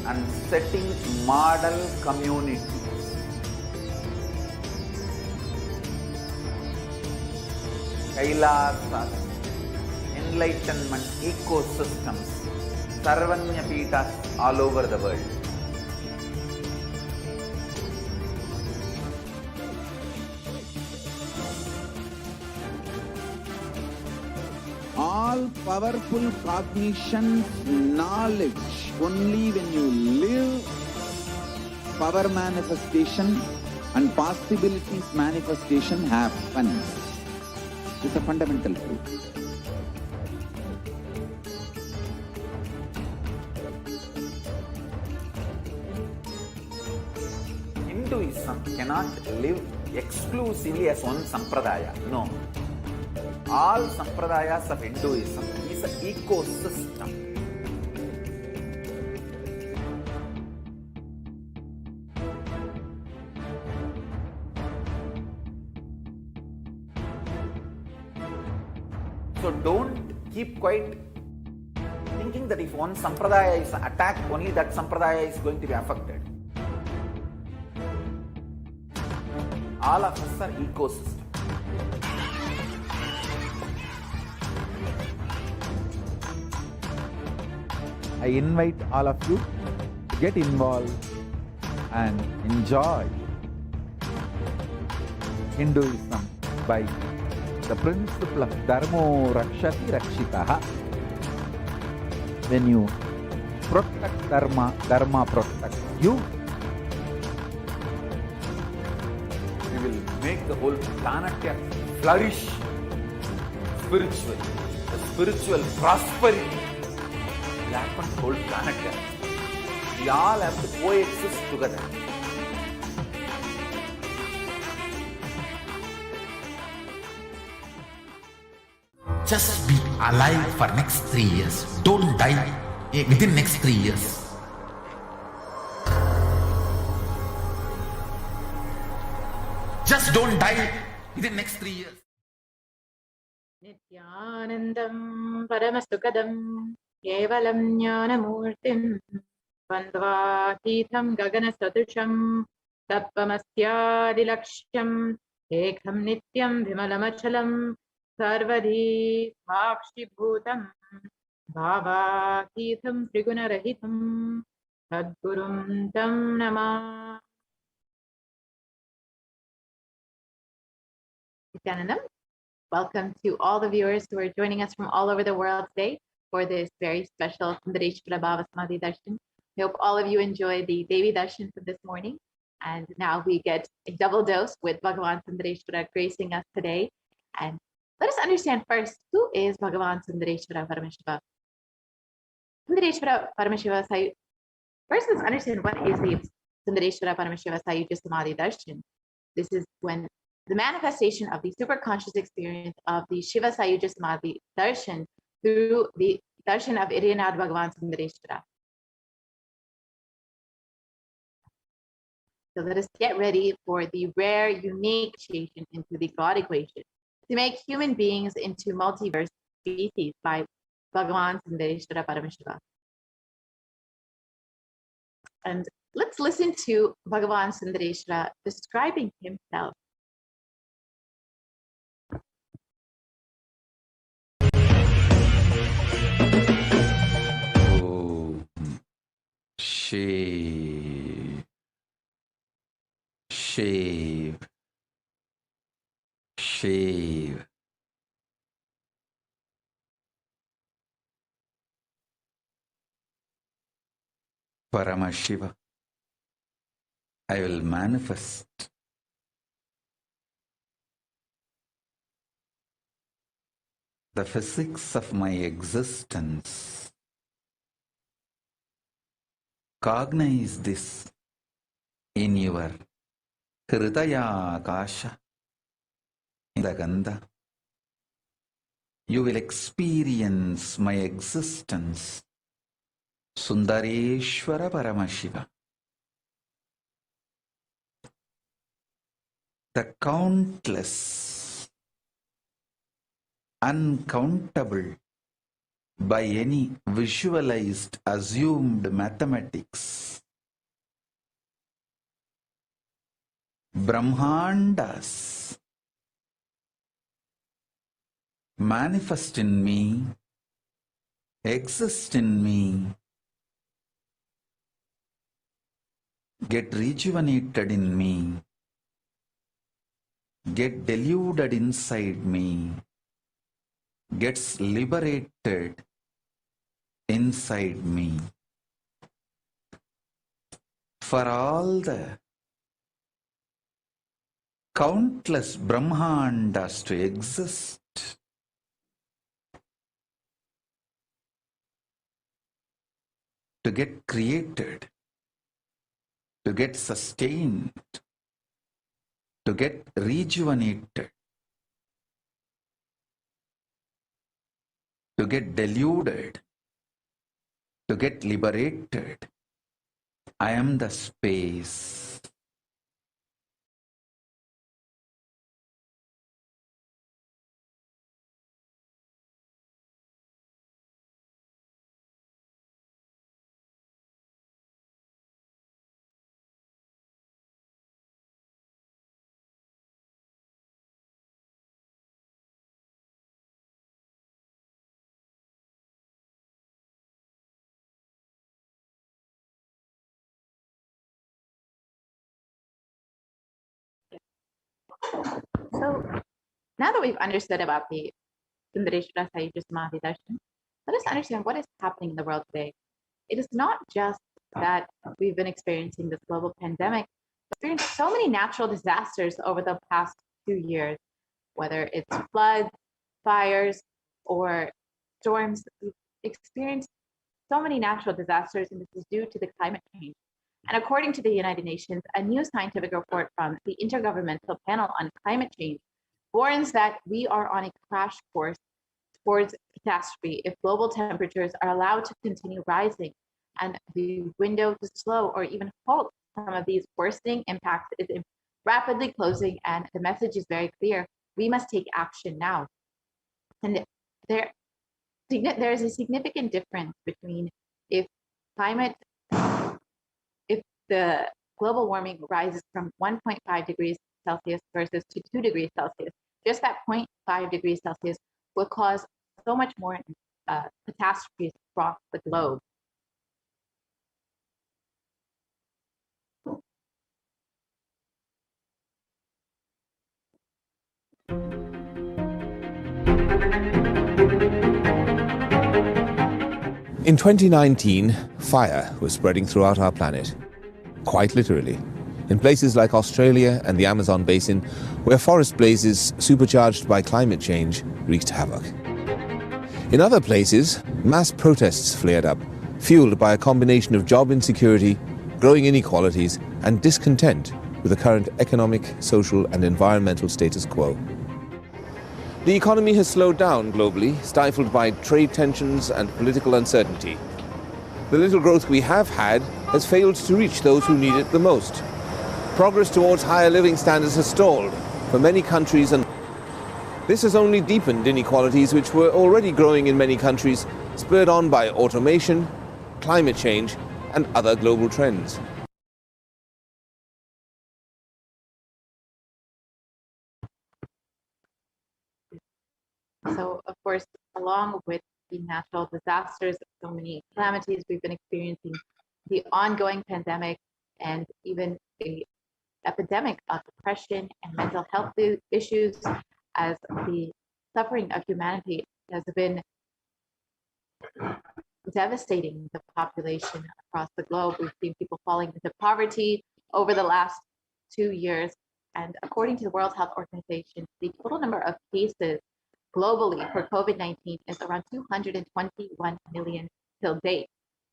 And setting model communities. Kailasas, enlightenment ecosystems, Sarvanya Pitas all over the world.
All powerful cognition, knowledge, only when you live, power manifestation and possibilities manifestation happens. It's a fundamental truth.
Hinduism cannot live exclusively as one sampradaya. No. All sampradayas of Hinduism is an ecosystem. So don't keep quiet thinking that if one sampradaya is attacked, only that sampradaya is going to be affected. All of us are ecosystem.
I invite all of you to get involved and enjoy Hinduism by the principle of Dharmo Rakshati Rakshitaha. When you protect Dharma, Dharma protects you.
We will make the whole planet flourish spiritually. The spiritual prosperity will happen to the whole planet. We all have to coexist together.
Just be alive for next 3 years. Don't die within next 3 years. Just don't die within next 3 years.
Nithyanandam Paramashivoham Kevalam Jnanamurtim Vandvātītham Gaganasadusham Tappamasyādilaksham Ekham Nityam Vimalamachalam Sarvadhi Bhakshibhutam Bhavatītham Trigunarahitam Sadgurum Tam Namah. Nithyanandam Welcome to all the viewers who are joining us from all over the world today for this very special Sundareshwara Bhava Samadhi Darshan. We hope all of you enjoy the Devi Darshan from this morning. And now we get a double dose with Bhagavan Sundareshwara gracing us today. And let us understand first, who is Bhagavan Sundareshwara Paramashiva? Sundareshwara Paramashiva Sayu. First, let's understand what is the Sundareshwara Paramashiva Sayuja Samadhi Darshan. This is when the manifestation of the superconscious experience of the Shiva Sayuja Samadhi Darshan through the Darshan of Iryanad Bhagavan Sundareshwara. So let us get ready for the rare, unique initiation into the God equation to make human beings into multiverse species by Bhagavan Sundareshwara Paramashiva. And let's listen to Bhagavan Sundareshwara describing himself.
Shave, shave, shave. Paramashiva, I will manifest the physics of my existence. Cognize this in your Hridaya Akasha, in the Gandha. You will experience my existence. Sundareshwara Paramashiva. The countless, uncountable, by any visualized, assumed mathematics, Brahmandas manifest in me, exist in me, get rejuvenated in me, get deluded inside me, gets liberated inside me. For all the countless Brahmandas to exist, to get created, to get sustained, to get rejuvenated, to get deluded, to get liberated. I am the space.
So now that we've understood about the Sundareshwara Sayuja Samadhi Darshan, let us understand what is happening in the world today. It is not just that we've been experiencing this global pandemic, we've experienced so many natural disasters over the past 2 years, whether it's floods, fires, or storms. We've experienced so many natural disasters, and this is due to the climate change. And according to the United Nations, a new scientific report from the Intergovernmental Panel on Climate Change warns that we are on a crash course towards catastrophe if global temperatures are allowed to continue rising, and the window to slow or even halt some of these worsening impacts is rapidly closing, and the message is very clear. We must take action now. And there is a significant difference between if the global warming rises from 1.5 degrees Celsius versus to 2 degrees Celsius. Just that 0.5 degrees Celsius will cause so much more catastrophes across the globe.
In 2019, fire was spreading throughout our planet, quite literally, in places like Australia and the Amazon basin, where forest blazes supercharged by climate change wreaked havoc. In other places, mass protests flared up, fueled by a combination of job insecurity, growing inequalities, and discontent with the current economic, social, and environmental status quo. The economy has slowed down globally, stifled by trade tensions and political uncertainty. The little growth we have had has failed to reach those who need it the most. Progress towards higher living standards has stalled for many countries, and this has only deepened inequalities which were already growing in many countries, spurred on by automation, climate change, and other global trends.
So, of course, along with the natural disasters, so many calamities we've been experiencing, the ongoing pandemic, and even the epidemic of depression and mental health issues, as the suffering of humanity has been devastating the population across the globe. We've seen people falling into poverty over the last 2 years. And according to the World Health Organization, the total number of cases globally for COVID-19 is around 221 million till date.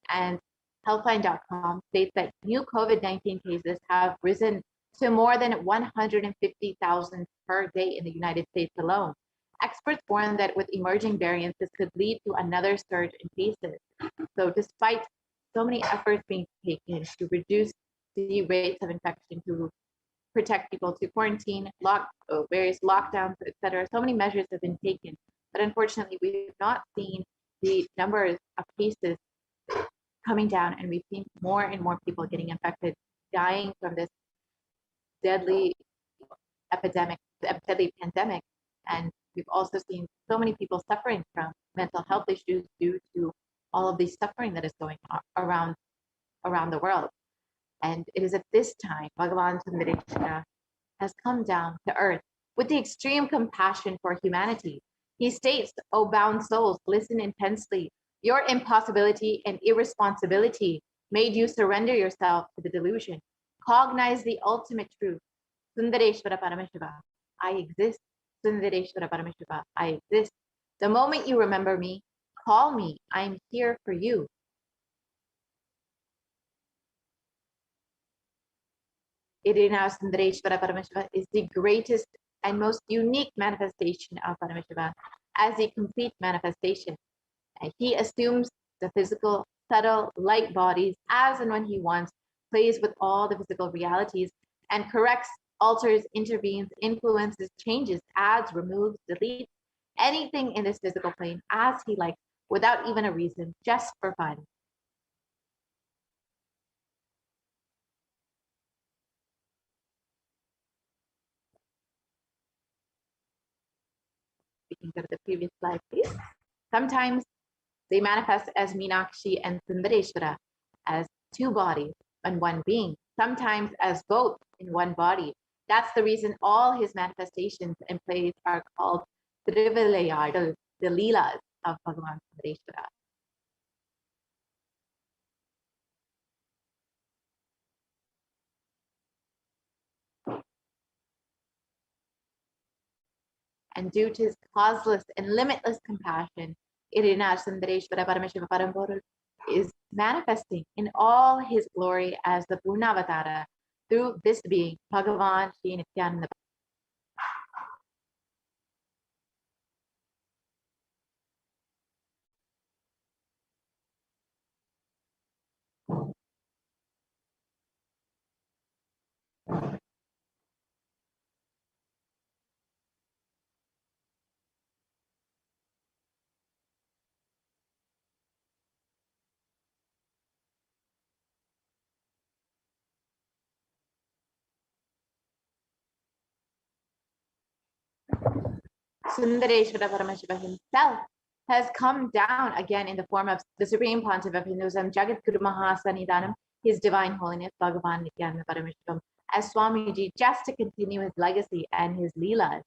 And Healthline.com states that new COVID-19 cases have risen to more than 150,000 per day in the United States alone. Experts warn that with emerging variants, this could lead to another surge in cases. So despite so many efforts being taken to reduce the rates of infection, to protect people, to quarantine, various lockdowns, etc., so many measures have been taken. But unfortunately, we've not seen the numbers of cases coming down, and we've seen more and more people getting infected, dying from this deadly pandemic. And we've also seen so many people suffering from mental health issues due to all of the suffering that is going on around the world. And it is at this time Bhagavan Sundareshwara has come down to earth with the extreme compassion for humanity. He states, "O bound souls, listen intensely. Your impossibility and irresponsibility made you surrender yourself to the delusion. Cognize the ultimate truth. Sundareshwara Paramashiva, I exist. Sundareshwara Paramashiva, I exist. The moment you remember me, call me. I'm here for you." Irina Sundareshwara Paramashiva is the greatest and most unique manifestation of Paramashiva as a complete manifestation. And he assumes the physical, subtle, light bodies as and when he wants, plays with all the physical realities, and corrects, alters, intervenes, influences, changes, adds, removes, deletes anything in this physical plane as he likes, without even a reason, just for fun. We can go to the previous slide, please. Sometimes they manifest as Meenakshi and Sundareshwara, as two bodies and one being, sometimes as both in one body. That's the reason all his manifestations and plays are called Trivilayadal, the Leelas of Bhagavan Sundareshwara. And due to his causeless and limitless compassion, Irina Sundareshwara Paramashiva Parampuru is manifesting in all his glory as the Purnavatara through this being, Bhagavan Shri Nithyananda. Sundareshwara Paramashiva himself has come down again in the form of the Supreme Pontiff of Hinduism, Jagat Guru Mahasanidanam, His Divine Holiness Bhagavan Nithyananda Paramashivam, as Swamiji, just to continue his legacy and his Leelas.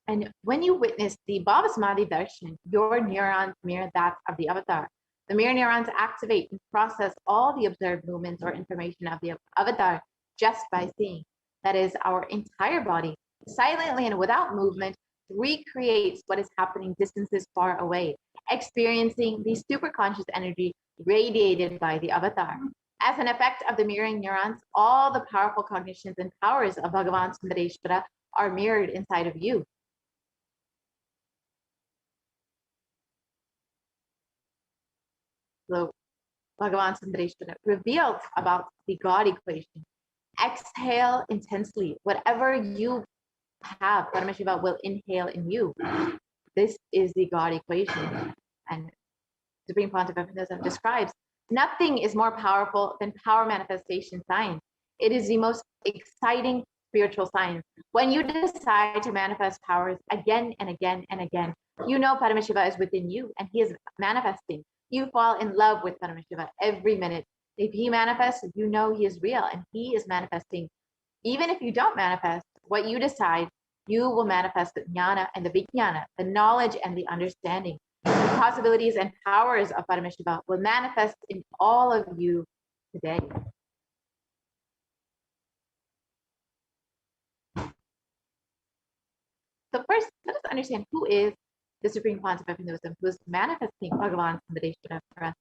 And when you witness the Bhavasamadhi darshan, your neurons mirror that of the avatar. The mirror neurons activate and process all the observed movements or information of the avatar just by seeing. That is, our entire body, silently and without movement, recreates what is happening distances far away, experiencing the superconscious energy radiated by the avatar. As an effect of the mirroring neurons, all the powerful cognitions and powers of Bhagavan Sundareshwara are mirrored inside of you. So Bhagavan Sundareshwara revealed about the God equation. Exhale intensely. Whatever you have, Paramashiva will inhale in you. This is the God equation. And Supreme Pontiff of Hinduism describes nothing is more powerful than power manifestation science. It is the most exciting spiritual science. When you decide to manifest powers again and again and again, you know Paramashiva is within you and he is manifesting. You fall in love with Paramashiva every minute. If he manifests, you know he is real and he is manifesting. Even if you don't manifest, what you decide, you will manifest the jnana and the vijnana, the knowledge and the understanding. The possibilities and powers of Paramashiva will manifest in all of you today. So first, let us understand who is the Supreme Pontiff of Hinduism, who is manifesting Bhagavan Sundareshwara for us.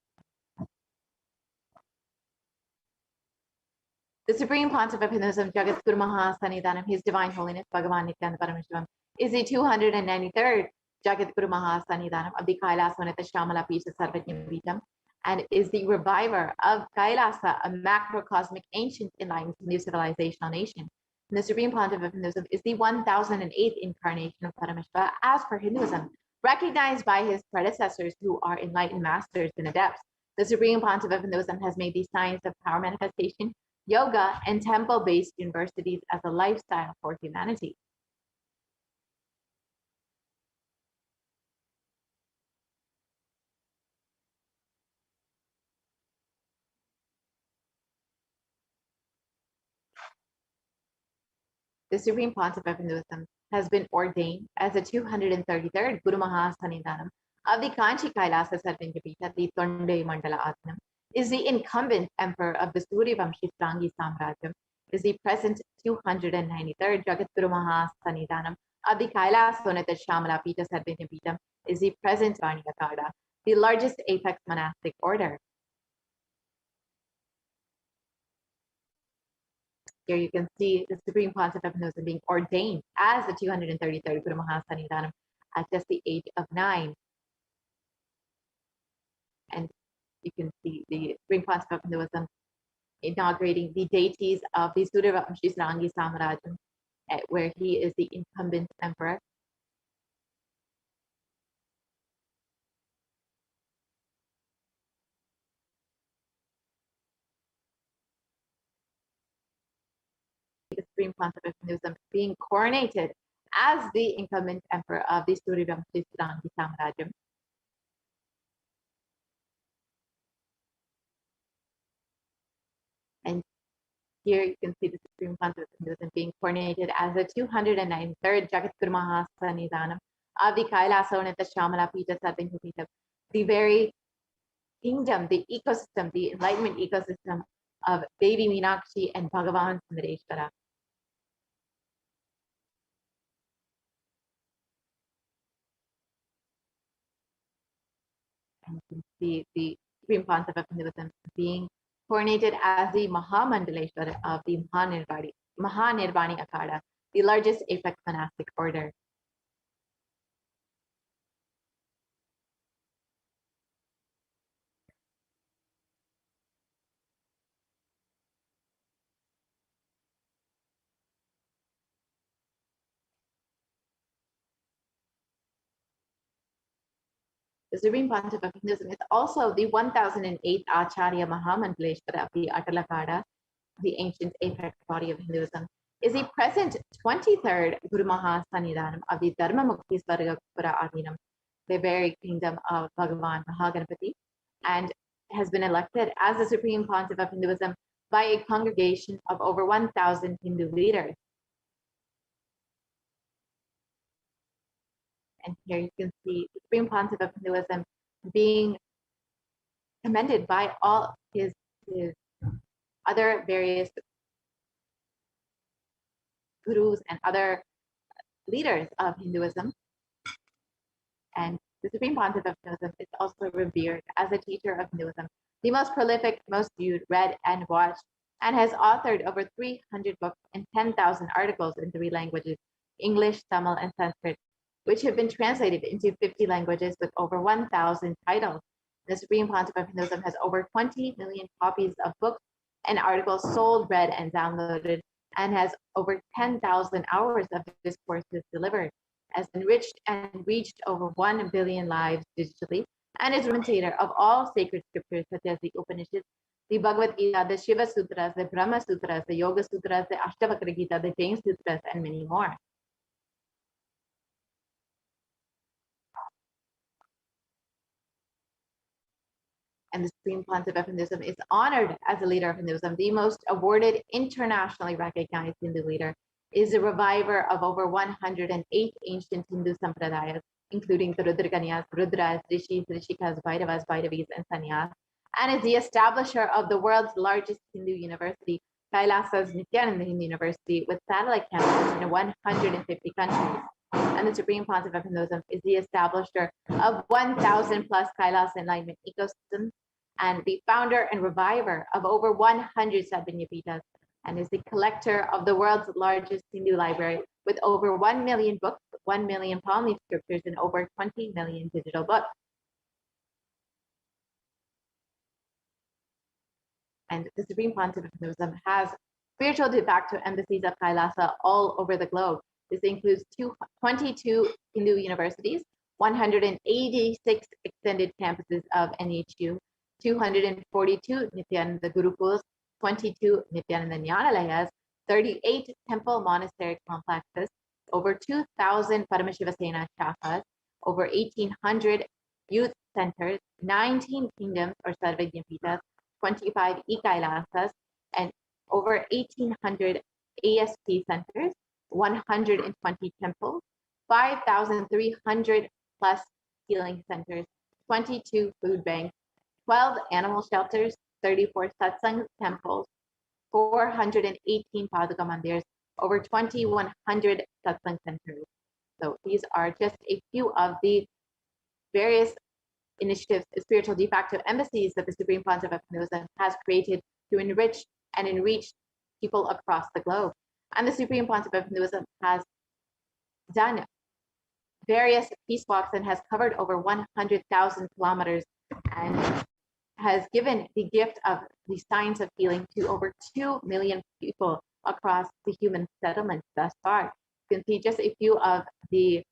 The Supreme Pontiff of Hinduism, Jagat Guru Mahasannidhanam, His Divine Holiness Bhagavan Nithyananda Paramashivam, is the 293rd Jagat Guru Mahasannidhanam of the Kailasvanita Shamala Pisa Sarvajna Vitam, and is the reviver of Kailasa, a macrocosmic ancient enlightened new civilizational nation. And the Supreme Pontiff of Hinduism is the 1008th incarnation of Paramashiva as per Hinduism, recognized by his predecessors who are enlightened masters and adepts. The Supreme Pontiff of Hinduism has made the science of power manifestation, yoga, and temple-based universities as a lifestyle for humanity. The Supreme Pontiff of Hinduism has been ordained as the 233rd Guru Mahasannidhanam of the Kanchi Kailasa Sarvingapita, the Tonde Mandala Atmanam, is the incumbent emperor of the Suryavamshi Strangi Samrajyam, is the present 293rd Jagat Guru Mahasannidhanam of the Kailasvanita Shamala Pita Sarvingapita, is the present Varniyakada, the largest apex monastic order. Here you can see the Supreme Pontiff of Hinduism being ordained as the 233rd Guru Mahasannidhanam at just the age of 9. And you can see the Supreme Pontiff of Hinduism inaugurating the deities of the Suryavamshi Srangi Samrajyam, where he is the incumbent emperor. The Supreme Pontiff of Hinduism being coronated as the incumbent emperor of the Suryavamshi Srangi Samrajyam. And here you can see the Supreme Pontiff of Hinduism being coronated as the 293rd Jagat Guru Mahasannidhanam of the Kailasvanita Shamala Pita Sarvingapita, the very kingdom, the ecosystem, the enlightenment ecosystem of Devi Meenakshi and Bhagavan Sundareshwara. And you can see the Supreme Pontiff of Hinduism being coronated as the Mahamandaleshwara of the Mahanirvani Akada, the largest apex monastic order. The Supreme Pontiff of Hinduism is also the 1008th Acharya Mahamandaleshwara of the Atalakada, the ancient apex body of Hinduism, is the present 23rd Guru Mahasannidhanam of the Dharma Mukti Svargapura Adinam, the very kingdom of Bhagavan Mahaganapati, and has been elected as the Supreme Pontiff of Hinduism by a congregation of over 1,000 Hindu leaders. And here you can see the Supreme Pontiff of Hinduism being commended by all his other various gurus and other leaders of Hinduism. And the Supreme Pontiff of Hinduism is also revered as a teacher of Hinduism, the most prolific, most viewed, read, and watched, and has authored over 300 books and 10,000 articles in 3 languages, English, Tamil, and Sanskrit, which have been translated into 50 languages with over 1,000 titles. The Supreme Pontiff of Hinduism has over 20 million copies of books and articles sold, read, and downloaded, and has over 10,000 hours of discourses delivered, has enriched and reached over 1 billion lives digitally, and is commentator of all sacred scriptures such as the Upanishads, the Bhagavad Gita, the Shiva Sutras, the Brahma Sutras, the Yoga Sutras, the Ashtavakra Gita, the Jain Sutras, and many more. And the Supreme Pontiff of Hinduism is honored as a leader of Hinduism, the most awarded, internationally recognized Hindu leader, is a reviver of over 108 ancient Hindu sampradayas, including the Rudrakanyas, Rudras, Rishis, Rishikas, Bhairavas, Bhairavis, and Sannyas, and is the establisher of the world's largest Hindu university, Kailasa's Nithyananda Hindu University, with satellite campuses in 150 countries. And the Supreme Pontiff of Hinduism is the establisher of 1,000 plus Kailas enlightenment ecosystems, and the founder and reviver of over 100 Sadhvanyapitas, and is the collector of the world's largest Hindu library with over 1 million books, 1 million palm leaf scriptures, and over 20 million digital books. And the Supreme Pontiff of Hinduism has spiritual de facto embassies of Kailasa all over the globe. This includes 22 Hindu universities, 186 extended campuses of NHU, 242 Nithyananda Gurukuls, 22 Nithyananda Nyanalayas, 38 temple monastery complexes, over 2,000 Paramashivoham shakas, over 1,800 youth centers, 19 kingdoms or Sarvajnapitas, 25 e-Kailasas, and over 1,800 ASP centers, 120 temples, 5,300 plus healing centers, 22 food banks, 12 animal shelters, 34 satsang temples, 418 Paduka mandirs, over 2,100 satsang centers. So these are just a few of the various initiatives, spiritual de facto embassies that the Supreme Pontiff of Hinduism has created to enrich and enreach people across the globe. And the Supreme Pontiff of Hinduism has done various peace walks and has covered over 100,000 kilometers and has given the gift of the science of healing to over 2 million people across the human settlements thus far. You can see just a few of the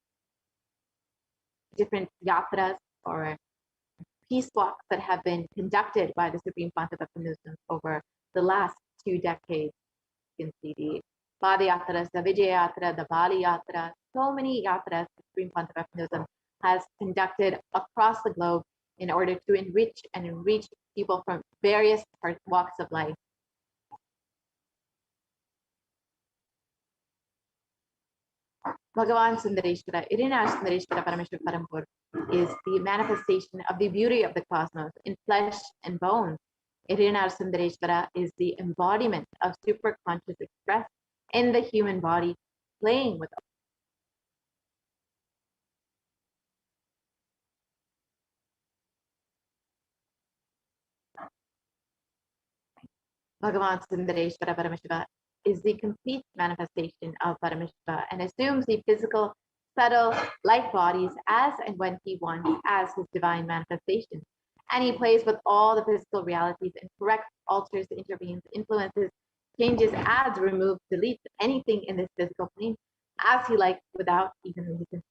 different yatras or peace walks that have been conducted by the Supreme Pontiff of Hinduism over the last 2 decades. You can see the Padayatras, the Vijaya Yatra, the Bali Yatra, so many yatras the Supreme Pontiff of Hinduism has conducted across the globe in order to enrich and enreach people from various walks of life. Bhagavan Sundareshwara, Irina Sundareshwara Parameshwara Parampur, is the manifestation of the beauty of the cosmos in flesh and bone. Irina Sundareshwara is the embodiment of superconscious expressed in the human body, playing with Bhagavan Sundareshwara Paramashiva is the complete manifestation of Paramashiva and assumes the physical, subtle, light bodies as and when he wants as his divine manifestation. And he plays with all the physical realities and corrects, alters, intervenes, influences, changes, adds, removes, deletes anything in this physical plane as he likes without even reason.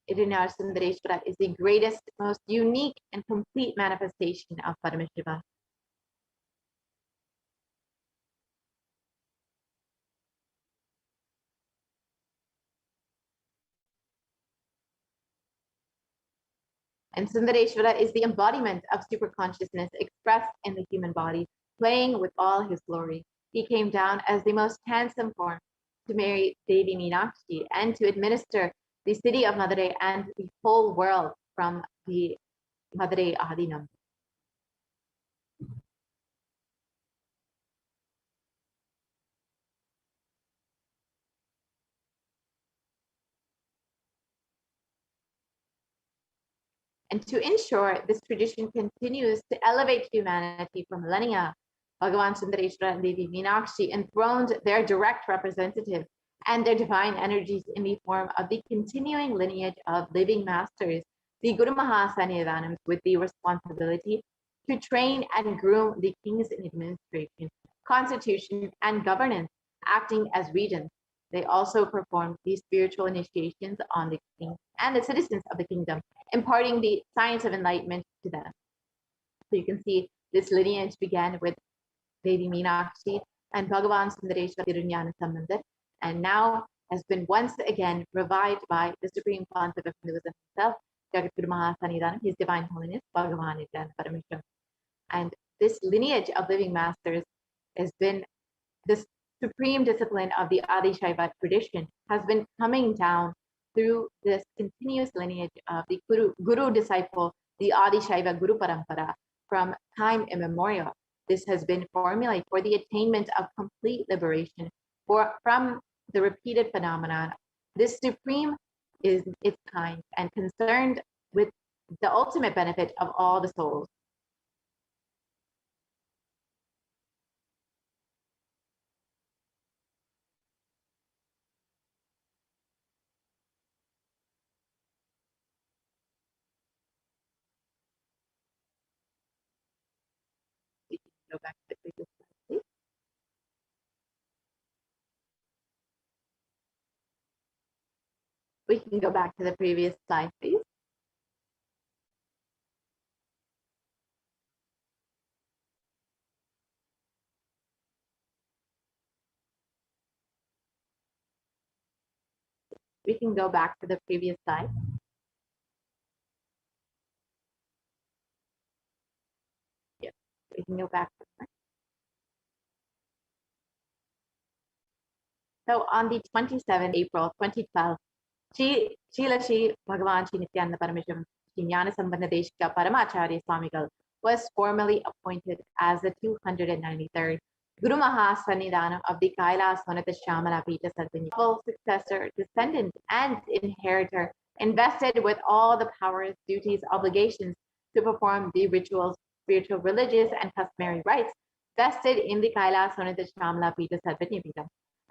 Irina Sundareshwara is the greatest, most unique, and complete manifestation of Paramashiva. And Sundareshwara is the embodiment of superconsciousness expressed in the human body, playing with all his glory. He came down as the most handsome form to marry Devi Meenakshi and to administer the city of Madurai and the whole world from the Madurai Adinam. And to ensure this tradition continues to elevate humanity for millennia, Bhagavan Sundareshwara and Devi Meenakshi enthroned their direct representative and their divine energies in the form of the continuing lineage of living masters, the Guru Mahasannidhanams, with the responsibility to train and groom the kings in administration, constitution, and governance, acting as regents. They also performed the spiritual initiations on the king and the citizens of the kingdom, imparting the science of enlightenment to them. So you can see this lineage began with Devi Meenakshi and Bhagavan Sundareshwara Tirunjana Sambandar, and now has been once again revived by the Supreme Pontiff of Hinduism himself, Jagadguru Mahasannidhanam, His Divine Holiness, Bhagavan Nithyananda Paramashivam. And this lineage of living masters has been this supreme discipline of the Adi Shaiva tradition, has been coming down through this continuous lineage of the Guru disciple, the Adi Shaiva Guru Parampara, from time immemorial. This has been formulated for the attainment of complete liberation from the repeated phenomenon. This supreme is its kind and concerned with the ultimate benefit of all the souls. We can go back to the previous slide, please. We can go back to the previous slide, please. We can go back to the previous slide. Yes, we can go back. So on the 27th April 2012, Shri Bhagavan Shri Nithyananda Paramashivam Shri Jnana Sambandha Deshika Paramacharya Swamigal was formally appointed as the 293rd Guru Mahasannidhanam of the Kailas Sonata Shamala Pita Sarvini, full successor, descendant, and inheritor, invested with all the powers, duties, obligations to perform the rituals, spiritual, religious, and customary rites vested in the Kailas Sonata Shamala Pita Sarvini Pita,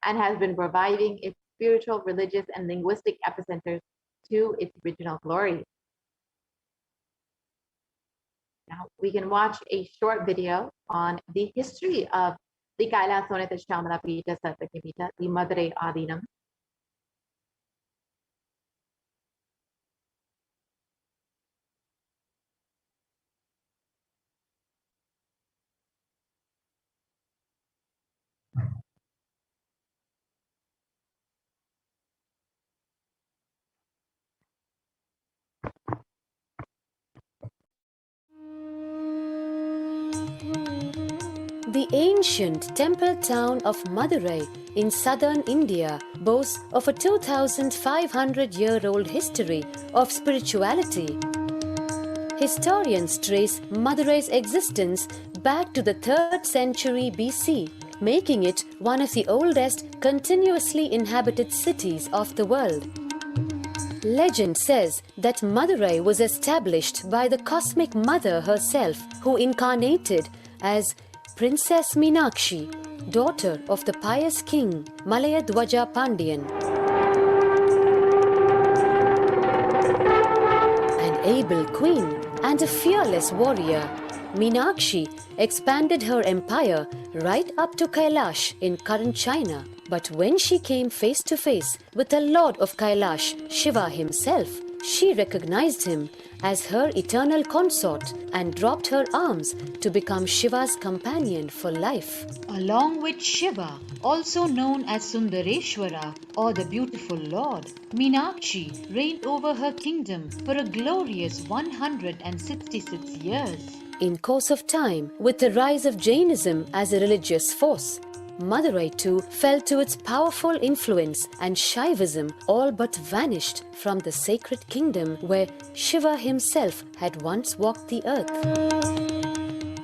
and has been reviving its spiritual, religious, and linguistic epicenters to its original glory. Now we can watch a short video on the history of the Kailas Sonata Shamala Pita Sarvini Pita, the Madurai Adinam.
The ancient temple town of Madurai in southern India boasts of a 2,500-year-old history of spirituality. Historians trace Madurai's existence back to the 3rd century BC, making it one of the oldest continuously inhabited cities of the world. Legend says that Madurai was established by the cosmic mother herself, who incarnated as Princess Meenakshi, daughter of the pious king Malayadwaja Pandian. An able queen and a fearless warrior, Meenakshi expanded her empire right up to Kailash in current China. But when she came face to face with the Lord of Kailash, Shiva himself, she recognized him as her eternal consort and dropped her arms to become Shiva's companion for life.
Along with Shiva, also known as Sundareshwara or the beautiful Lord, Meenakshi reigned over her kingdom for a glorious 166 years.
In course of time, with the rise of Jainism as a religious force, Madurai too fell to its powerful influence, and Shaivism all but vanished from the sacred kingdom where Shiva himself had once walked the earth.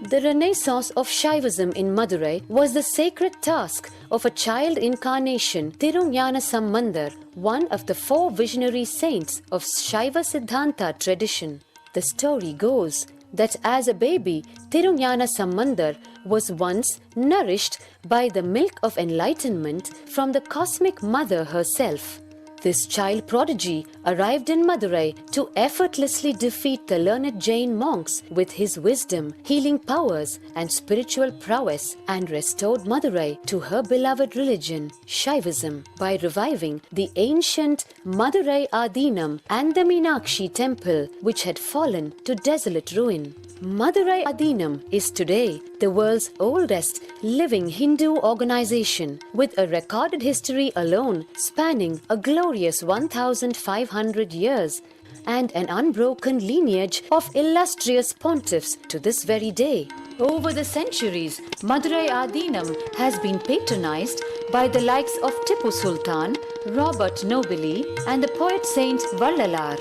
The renaissance of Shaivism in Madurai was the sacred task of a child incarnation, Tirunjana Sambandar, one of the 4 visionary saints of Shaiva Siddhanta tradition. The story goes that as a baby, Tirunjana Sambandar was once nourished by the milk of enlightenment from the cosmic mother herself. This child prodigy arrived in Madurai to effortlessly defeat the learned Jain monks with his wisdom, healing powers, and spiritual prowess, and restored Madurai to her beloved religion, Shaivism, by reviving the ancient Madurai Adinam and the Meenakshi temple, which had fallen to desolate ruin. Madurai Adinam is today the world's oldest living Hindu organization, with a recorded history alone spanning a glorious 1,500 years and an unbroken lineage of illustrious pontiffs to this very day. Over the centuries, Madurai Adinam has been patronized by the likes of Tipu Sultan, Robert Nobili, and the poet saint Vallalar.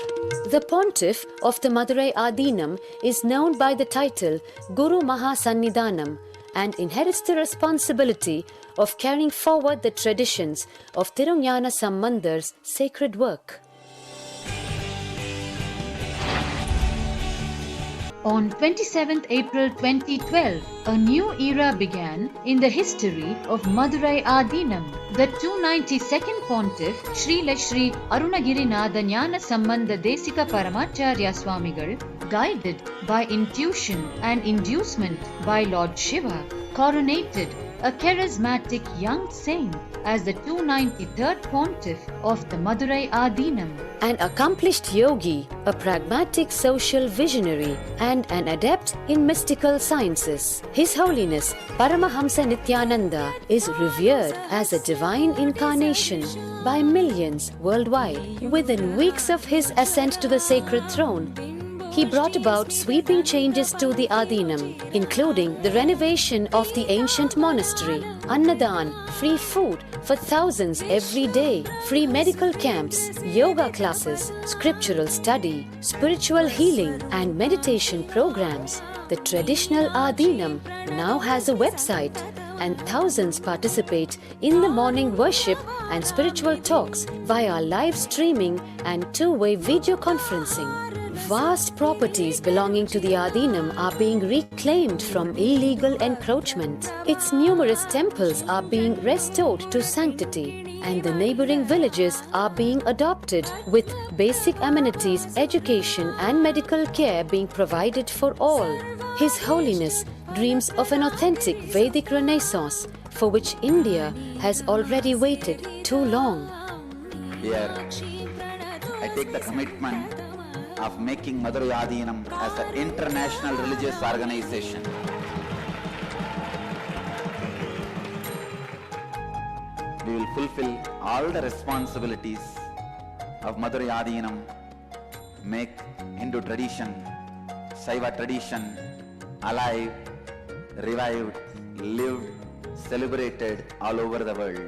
The pontiff of the Madurai Adinam is known by the title Guru Mahasannidhanam and inherits the responsibility of carrying forward the traditions of Tirunjana Sambandar's sacred work.
On 27th April 2012, a new era began in the history of Madurai Adinam. The 292nd Pontiff, Srila Sri Arunagirinath Jnana Sambandha Desika Paramacharya Swamigal, guided by intuition and inducement by Lord Shiva, coronated a charismatic young saint as the 293rd Pontiff of the Madurai Adinam.
An accomplished yogi, a pragmatic social visionary, and an adept in mystical sciences, His Holiness Paramahamsa Nithyananda is revered as a divine incarnation by millions worldwide. Within weeks of his ascent to the sacred throne, he brought about sweeping changes to the Adinam, including the renovation of the ancient monastery, Annadan, free food for thousands every day, free medical camps, yoga classes, scriptural study, spiritual healing, and meditation programs. The traditional Adinam now has a website, and thousands participate in the morning worship and spiritual talks via live streaming and two-way video conferencing. Vast properties belonging to the Adinam are being reclaimed from illegal encroachment. Its numerous temples are being restored to sanctity, and the neighboring villages are being adopted, with basic amenities, education, and medical care being provided for all. His Holiness dreams of an authentic Vedic Renaissance, for which India has already waited too long.
Here, I take the commitment of making Madurai Adinam as an international religious organization. We will fulfill all the responsibilities of Madurai Adinam, make Hindu tradition, Saiva tradition alive, revived, lived, celebrated all over the world.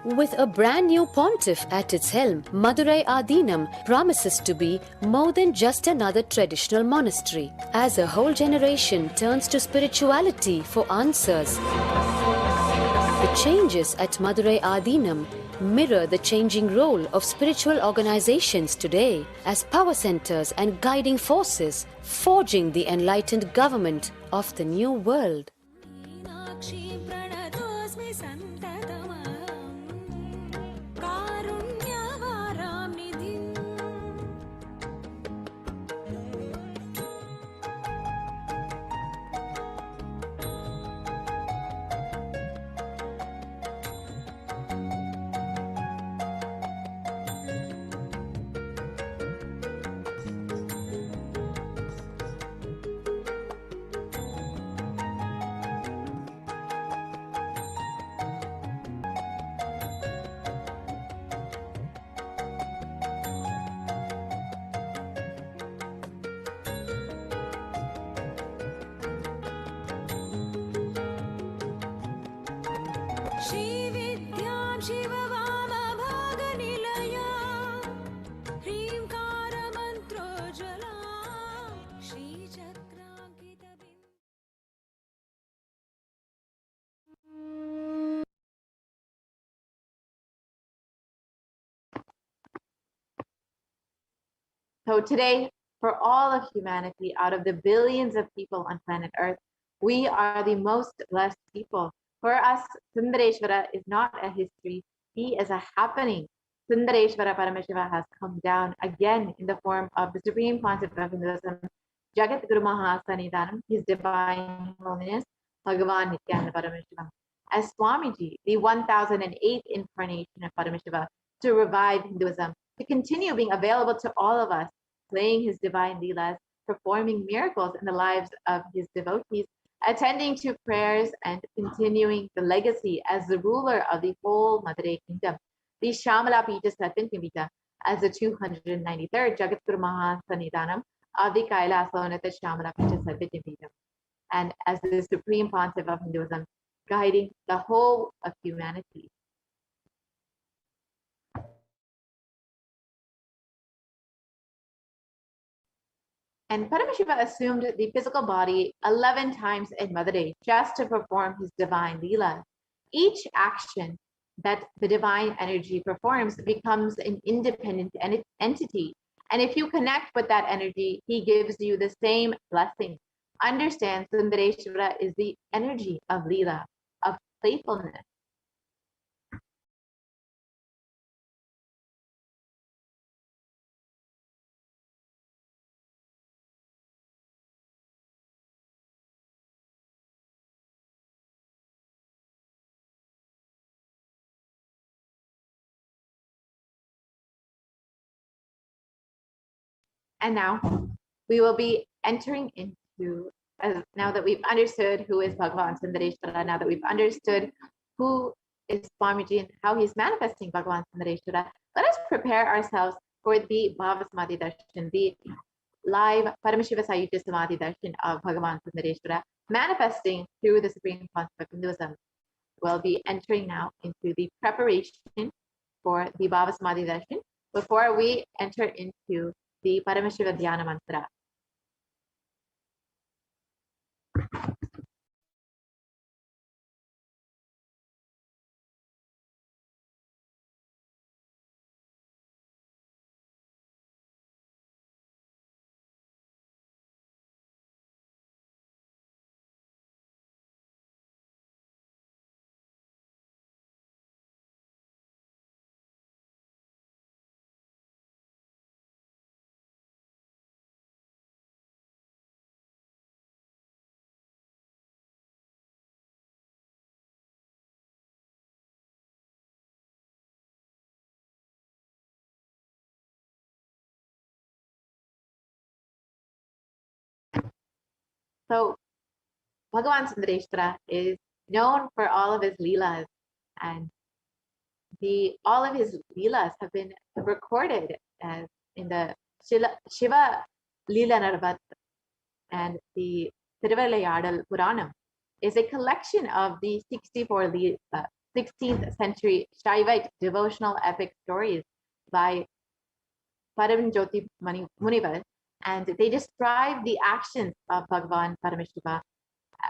With a brand new pontiff at its helm, Madurai Adinam promises to be more than just another traditional monastery, as a whole generation turns to spirituality for answers. The changes at Madurai Adinam mirror the changing role of spiritual organizations today as power centers and guiding forces, forging the enlightened government of the new world.
So today, for all of humanity, out of the billions of people on planet Earth, we are the most blessed people. For us, Sundareshwara is not a history, he is a happening. Sundareshwara Paramashiva has come down again in the form of the Supreme Concept of Hinduism, Jagat Guru Mahasanidanam, His Divine Holiness, Bhagavan Nithyananda Paramashivam, as Swamiji, the 1008th incarnation of Paramashiva, to revive Hinduism, to continue being available to all of us, playing his divine leelas, performing miracles in the lives of his devotees, attending to prayers, and continuing the legacy as the ruler of the whole Madurai kingdom. The Shamala Pita Satyantavita as the 293rd Jagatguru Mahasanidanam of the Kailasonata Shamala Pita Satyantavita, and as the supreme pontiff of Hinduism, guiding the whole of humanity. And Paramashiva assumed the physical body 11 times in Madurai just to perform his divine leela. Each action that the divine energy performs becomes an independent entity. And if you connect with that energy, he gives you the same blessing. Understand, Sundareshwara is the energy of leela, of playfulness. And now we will be entering into, now that we've understood who is Bhagavan Sundareshwara, now that we've understood who is Swamiji and how he's manifesting Bhagavan Sundareshwara, let us prepare ourselves for the Bhava Samadhi Darshan, the live Paramashiva Sayuja Samadhi Darshan of Bhagavan Sundareshwara, manifesting through the Supreme Concept of Hinduism. We'll be entering now into the preparation for the Bhava Samadhi Darshan before we enter into the Paramashiva Dhyana Mantra. So Bhagavan Sundareshwara is known for all of his leelas, and all of his leelas have been recorded as in the Shiva Leela Narvat, and the Thiruvilayadal Puranam is a collection of the 64 16th century Shaivite devotional epic stories by Paramjyoti Munivar, and they describe the actions of Bhagavan Paramashiva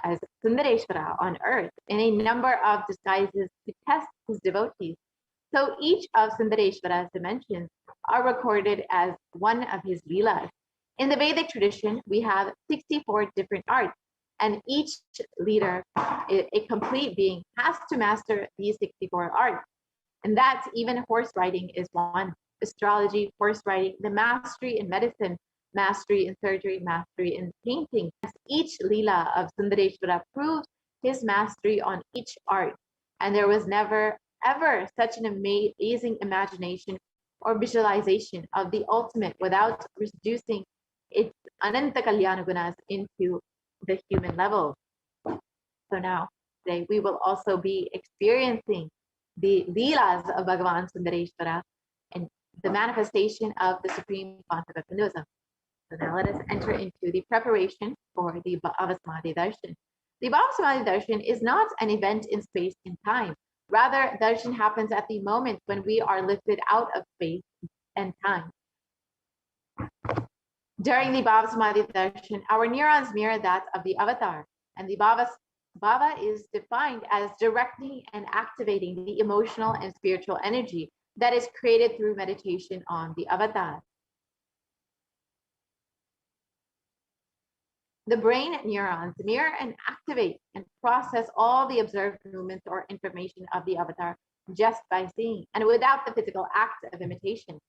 as Sundareshwara on earth in a number of disguises to test his devotees. So each of Sundareshwara's dimensions are recorded as one of his leelas. In the Vedic tradition, we have 64 different arts, and each leader, a complete being, has to master these 64 arts. And that's even horse riding is one. Astrology, horse riding, the mastery in medicine, mastery in surgery, mastery in painting. Each leela of Sundareshwara proves his mastery on each art. And there was never, ever such an amazing imagination or visualization of the ultimate without reducing its Ananta Kalyana Gunas into the human level. So now, today, we will also be experiencing the leelas of Bhagavan Sundareshwara and the manifestation of the supreme concept of Hinduism. So now let us enter into the preparation for the Bhava Samadhi Darshan. The Bhava Samadhi Darshan is not an event in space and time, Rather, darshan happens at the moment when we are lifted out of space and time. During the Bhava Samadhi darshan, our neurons mirror that of the avatar, and the Bhava is defined as directing and activating the emotional and spiritual energy that is created through meditation on the avatar. The brain neurons mirror and activate and process all the observed movements or information of the avatar just by seeing and without the physical act of imitation.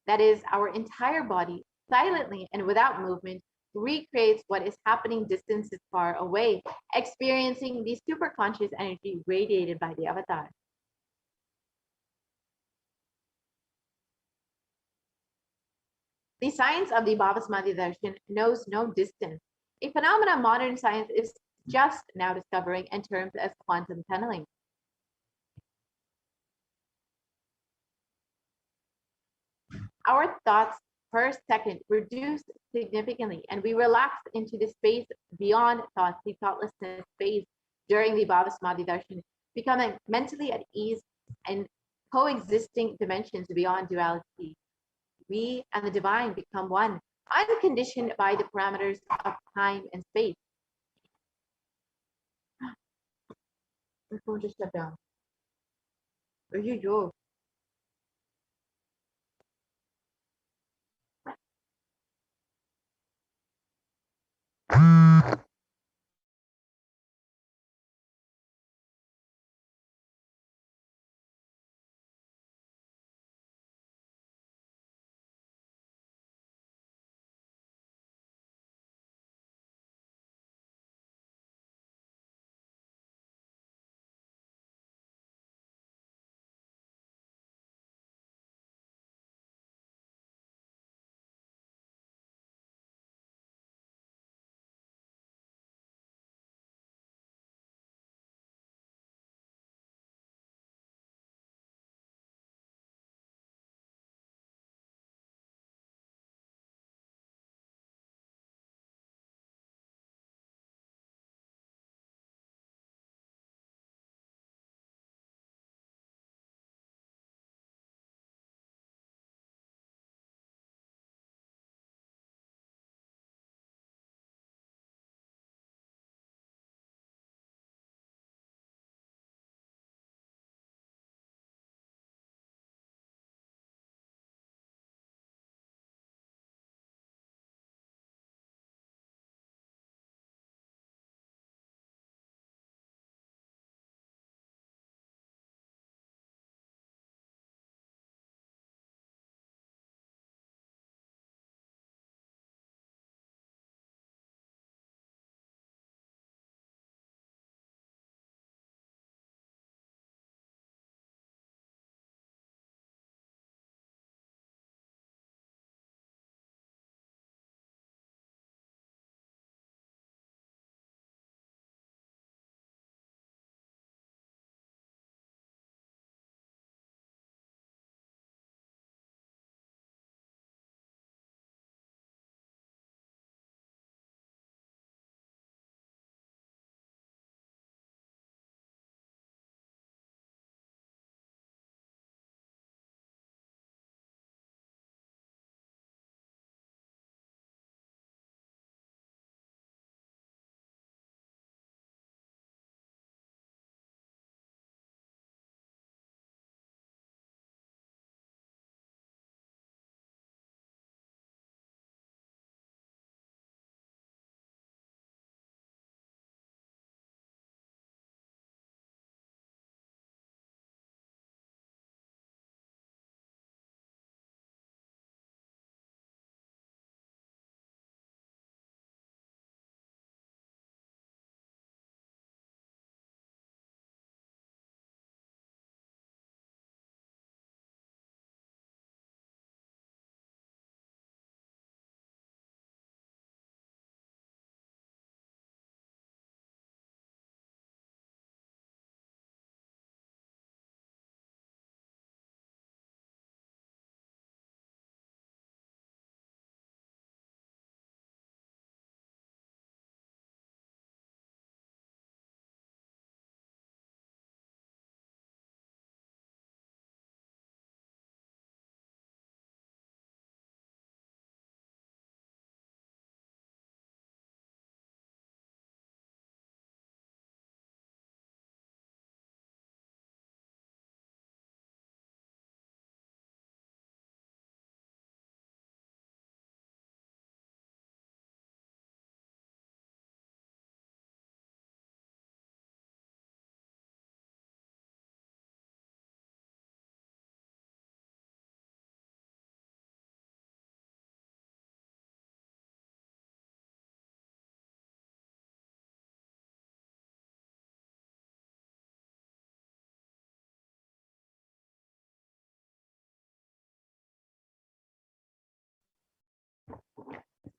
That is, our entire body, silently and without movement, recreates what is happening distances far away, experiencing the superconscious energy radiated by the avatar. The science of the Bhava Samadhi darshan knows no distance, a phenomenon modern science is just now discovering in terms of quantum tunneling. Our thoughts per second reduce significantly, and we relax into the space beyond thoughts, the thoughtlessness phase during the Bhava Samadhi darshan, becoming mentally at ease and coexisting dimensions beyond duality. We and the divine become one, unconditioned by the parameters of time and space. My phone just shut down. Where you go?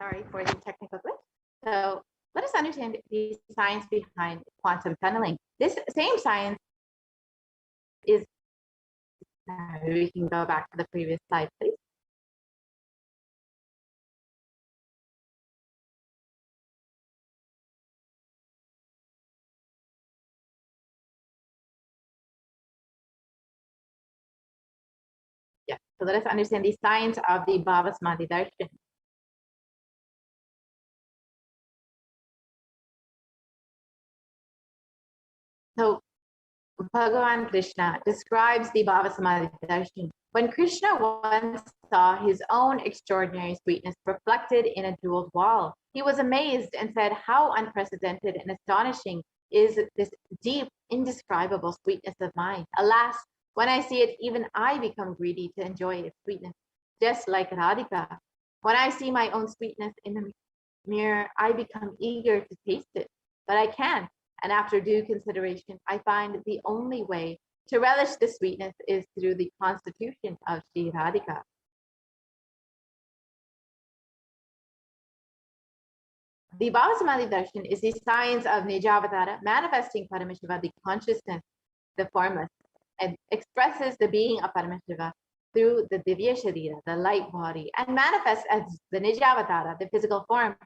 Sorry for the technical glitch. So let us understand the science behind quantum tunneling. This same science is, we can go back to the previous slide, please. Yeah, so let us understand the science of the Bhava-Samadhi Darshan. So Bhagavan Krishna describes the Bhava-Samadhi Darshan. When Krishna once saw his own extraordinary sweetness reflected in a jeweled wall, he was amazed and said, "How unprecedented and astonishing is this deep, indescribable sweetness of mine. Alas, when I see it, even I become greedy to enjoy its sweetness, just like Radhika. When I see my own sweetness in the mirror, I become eager to taste it, but I can't. And after due consideration, I find the only way to relish the sweetness is through the constitution of Sri Radhika." The Bhava-Samadhi Darshan is the science of Nijavatara, manifesting Paramashiva, the consciousness, the formless, and expresses the being of Paramashiva through the Divya Sharira, the light body, and manifests as the Nijavatara, the physical form,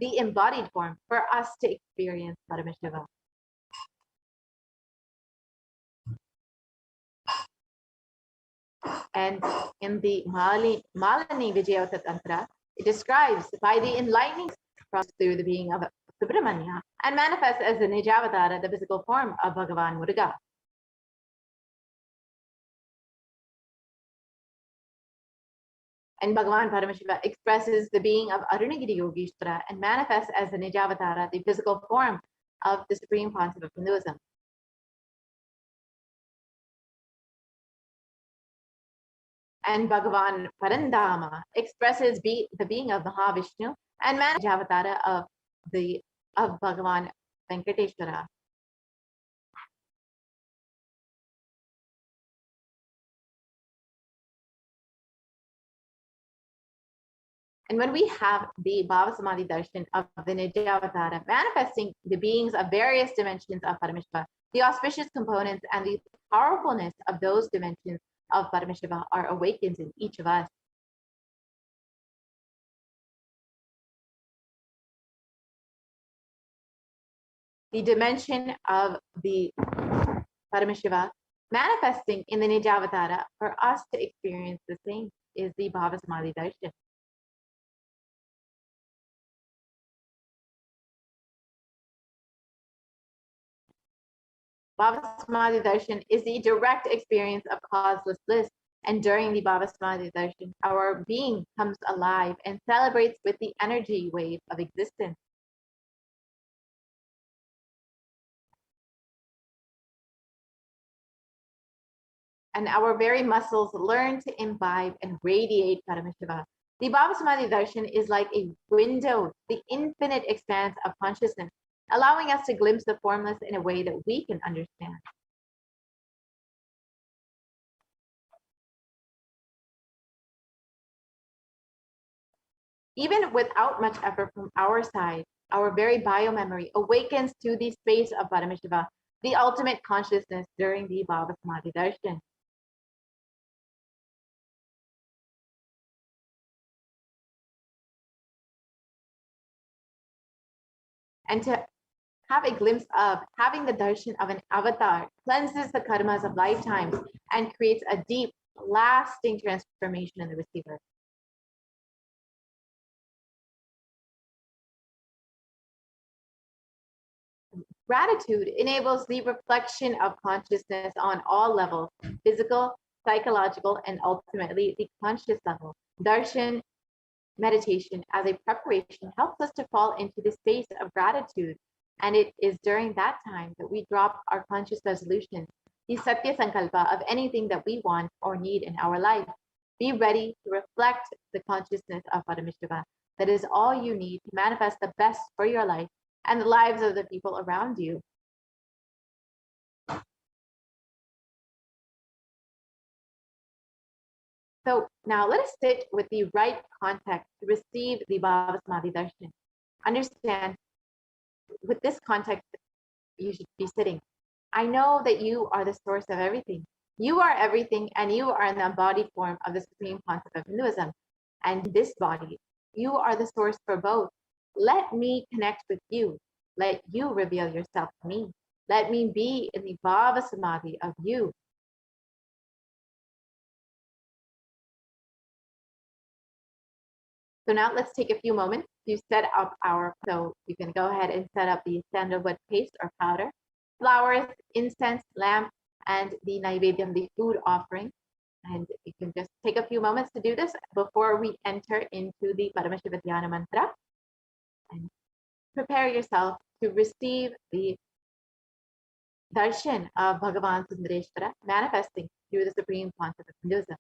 the embodied form, for us to experience Paramashiva. And in the Malini Vijayota Tantra, it describes by the enlightening process through the being of Subramanya and manifests as the Nijavatara, the physical form of Bhagavan Muruga. And Bhagavan Paramashiva expresses the being of Arunagiri Yogeshwara and manifests as the Nijavatara, the physical form of the supreme concept of Hinduism. And Bhagavan Parandama expresses the being of Mahavishnu and Nijavatara of Bhagavan Venkateshwara. And when we have the Bhava-Samadhi Darshan of the Nijavatara manifesting the beings of various dimensions of Paramashiva, the auspicious components and the powerfulness of those dimensions of Paramashiva are awakened in each of us. The dimension of the Paramashiva manifesting in the Nijavatara for us to experience the same is the Bhava-Samadhi Darshan. Bhava-Samadhi Darshan is the direct experience of causeless bliss. And during the Bhava-Samadhi Darshan, our being comes alive and celebrates with the energy wave of existence. And our very muscles learn to imbibe and radiate Paramashiva. The Bhava-Samadhi Darshan is like a window, the infinite expanse of consciousness, allowing us to glimpse the formless in a way that we can understand. Even without much effort from our side, our very biomemory awakens to the space of Paramashiva, the ultimate consciousness during the Bhava-Samadhi Darshan. And to have a glimpse of having the darshan of an avatar cleanses the karmas of lifetimes and creates a deep, lasting transformation in the receiver. Gratitude enables the reflection of consciousness on all levels, physical, psychological, and ultimately the conscious level. Darshan meditation as a preparation helps us to fall into the space of gratitude. And it is during that time that we drop our conscious resolution, the Satya Sankalpa of anything that we want or need in our life. Be ready to reflect the consciousness of Paramashiva. That is all you need to manifest the best for your life and the lives of the people around you. So now let us sit with the right context to receive the Bhava Samadhi Darshan. Understand, with this context, you should be sitting. I know that you are the source of everything. You are everything, and you are in the embodied form of the supreme concept of Hinduism. And this body, you are the source for both. Let me connect with you. Let you reveal yourself to me. Let me be in the Bhava Samadhi of you. So now let's take a few moments to set up so you can go ahead and set up the sandalwood paste or powder, flowers, incense, lamp, and the naivedyam, the food offering. And you can just take a few moments to do this before we enter into the Paramashiva Dhyana mantra. And prepare yourself to receive the darshan of Bhagavan Sundareshwara manifesting through the supreme concept of Hinduism.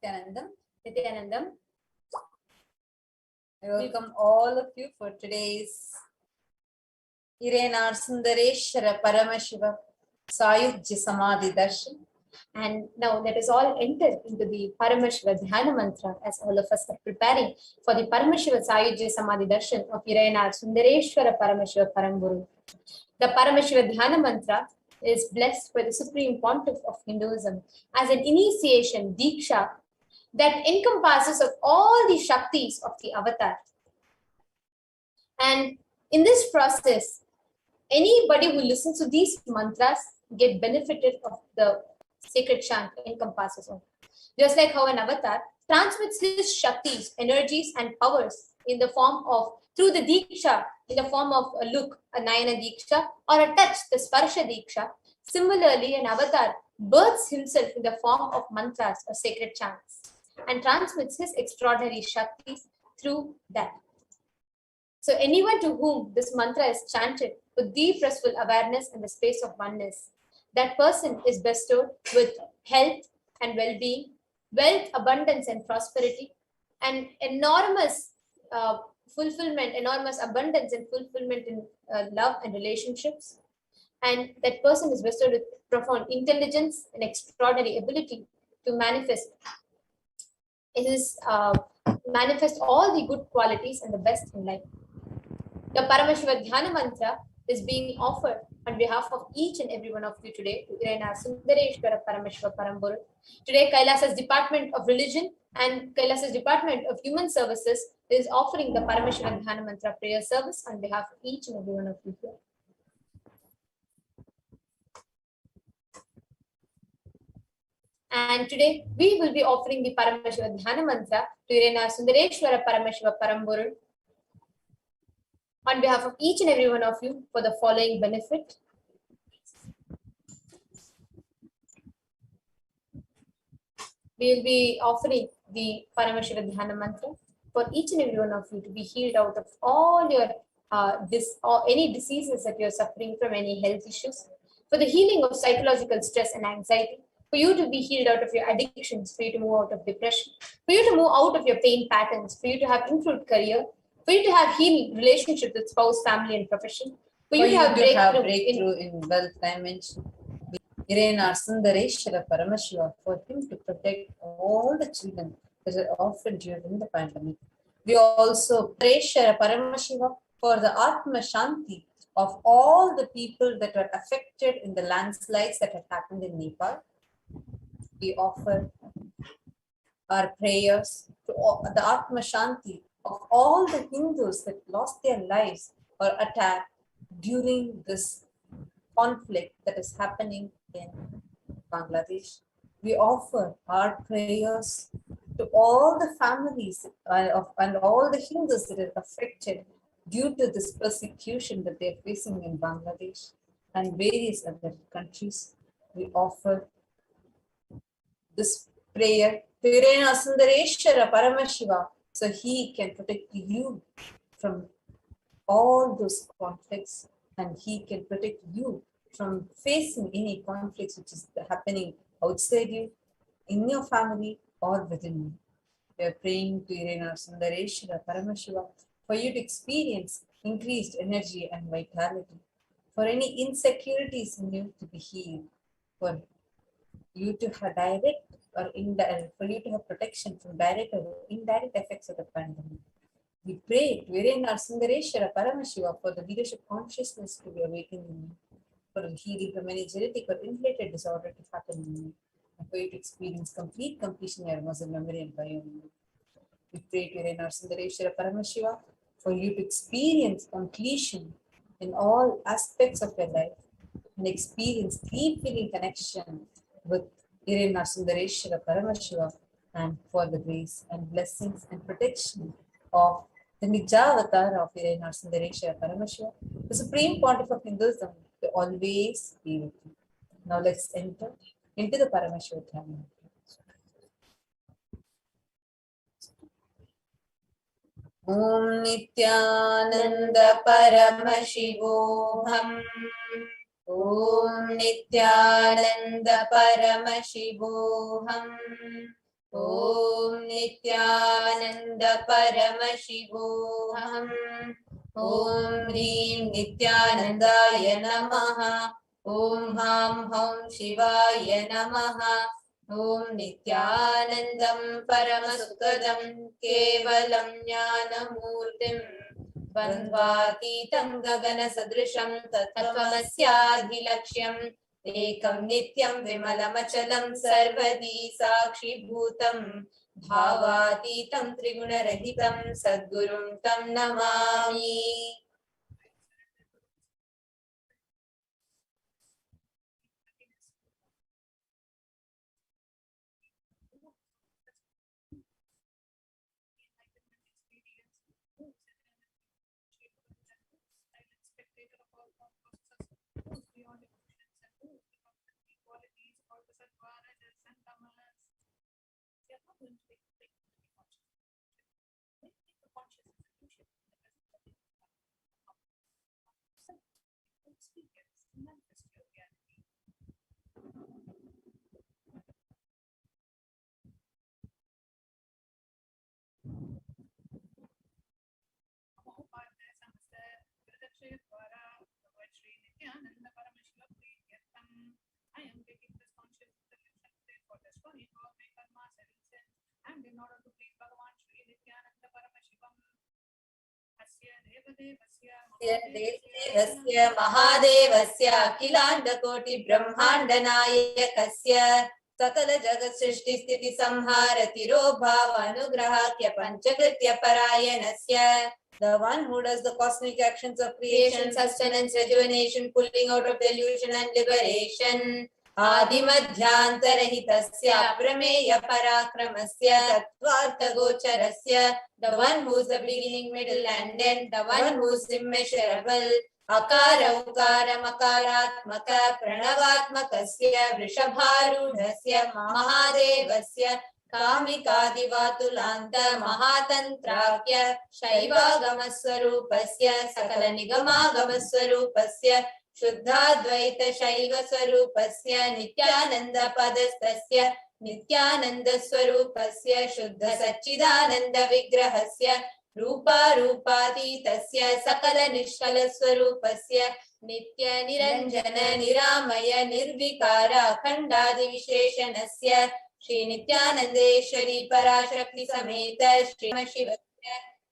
Nithyanandam. I welcome all of you for today's Sundareshwara Paramashiva Sayujya Samadhi Darshan. And now let us all enter into the Paramashiva Dhyana Mantra as all of us are preparing for the Paramashiva Sayujya Samadhi Darshan of Sundareshwara Paramashiva Paramburu. The Paramashiva Dhyana Mantra is blessed by the Supreme Pontiff of Hinduism as an initiation, Diksha, that encompasses of all the Shaktis of the Avatar. And in this process, anybody who listens to these mantras get benefited of the sacred chant encompasses of. Just like how an avatar transmits his Shaktis, energies and powers in the form of, through the Diksha, in the form of a look, a Nayana Diksha, or a touch, the Sparsha Diksha. Similarly, an avatar births himself in the form of mantras or sacred chants and transmits his extraordinary Shaktis through that. So anyone to whom this mantra is chanted with deep restful awareness and the space of oneness, that person is bestowed with health and well-being, wealth, abundance and prosperity, and enormous fulfillment, enormous abundance and fulfillment in love and relationships. And that person is bestowed with profound intelligence and extraordinary ability to manifest manifest all the good qualities and the best in life. The Paramashiva Dhyana Mantra is being offered on behalf of each and every one of you today to Sundareshwara Paramashiva Paramburu. Today, Kailasa's Department of Religion and Kailasa's Department of Human Services is offering the Paramashiva Dhyana Mantra prayer service on behalf of each and every one of you here. And today, we will be offering the Paramashiva Dhyana Mantra to Sundareshwara Paramashiva Paramburu on behalf of each and every one of you for the following benefit. We will be offering the Paramashiva Dhyana Mantra for each and every one of you to be healed out of all your any diseases that you're suffering from, any health issues, for the healing of psychological stress and anxiety, for you to be healed out of your addictions, for you to move out of depression, for you to move out of your pain patterns, for you to have improved career, for you to have healed relationship with spouse, family, and profession, for you to have breakthrough in wealth dimension. Sundareshwara Paramashiva, for him to protect all the children that are orphaned during the pandemic. We also Sundareshwara Paramashiva for the Atma Shanti of all the people that were affected in the landslides that had happened in Nepal. We offer our prayers to the Atma Shanti of all the Hindus that lost their lives or attacked during this conflict that is happening in Bangladesh. We offer our prayers to all the families and all the Hindus that are affected due to this persecution that they are facing in Bangladesh and various other countries. We offer this prayer to Sundareshwara Paramashiva, so he can protect you from all those conflicts and he can protect you from facing any conflicts which is happening outside you, in your family or within you. We are praying to Sundareshwara Paramashiva for you to experience increased energy and vitality, for any insecurities in you to be healed, for you to have direct or indirect, for you to have protection from direct or indirect effects of the pandemic. We pray to Sundareshwara Paramashiva for the leadership consciousness to be awakened in you, for the healing from any genetic or inherited disorder to happen in you, and for you to experience complete completion in your muscle memory and biomemory. We pray to Sundareshwara Paramashiva for you to experience completion in all aspects of your life and experience deep feeling connection with Sundareshwara Paramashiva, and for the grace and blessings and protection of the Nijavatar of Sundareshwara Paramashiva, the Supreme Pontiff of Hinduism, to always be with you. Now let's enter into the Paramashiva Dhyana. Om Nithyananda Paramashivoham. Om Nithyananda Paramashivoham. Om Nithyananda Paramashivoham. Om Hrim Nithyanandaya Namaha. Om Ham Hum Shivaya Namaha. Om Nithyanandam Paramasukadam Kevalam Jnanamurtim Bandvatītam Gagana Sadrisham Tattvamasyaadhilaksham Ekam Nityam Vimalamachalam Sarvadi Sakshi Bhutam Bhavatītam Trigunarahitam Sadgurum Tam Namami.
Nithyananda Paramashivam Priyartham. I am taking this conscious solution today for destroying all my karma, seven sins, and in order to please Bhagavan Shri Nithyananda Paramashivam. Asya Devadevasya
Devasya Mahadevasya Akhilanda Koti Brahmanda Nayakasya Sakala Jagat Srishti Sthiti Samhara Tirobhava Anugrahakya Panchakritya Parayanasya. The one who does the cosmic actions of creation, sustenance, rejuvenation, pulling out of delusion and liberation. Adimadhyantarahitasya Prameya Parakramasya Tattvartha Gocharasya. The one who is the beginning, middle and end. The one who is immeasurable. Akara Ukara Makaratmaka Pranavatmakasya Vrishabharudhasya Mahadevasya Kamikadivatulanta Mahatantrakya Shaivagamaswarupasya Sakala Nigamagamaswarupasya Shuddhadvaita Shaiva Swarupasya Nityananda Padastasya Nityananda Swarupasya Shuddha Satchidananda Vigrahasya Rupa Rupatitasya Sakala Nishkala Swarupasya Nitya Niranjana Niramaya Nirvikara Khandadi Visheshanasya Shri Nithyanandeshwari Parashakti Sameta Shri Paramashivoham.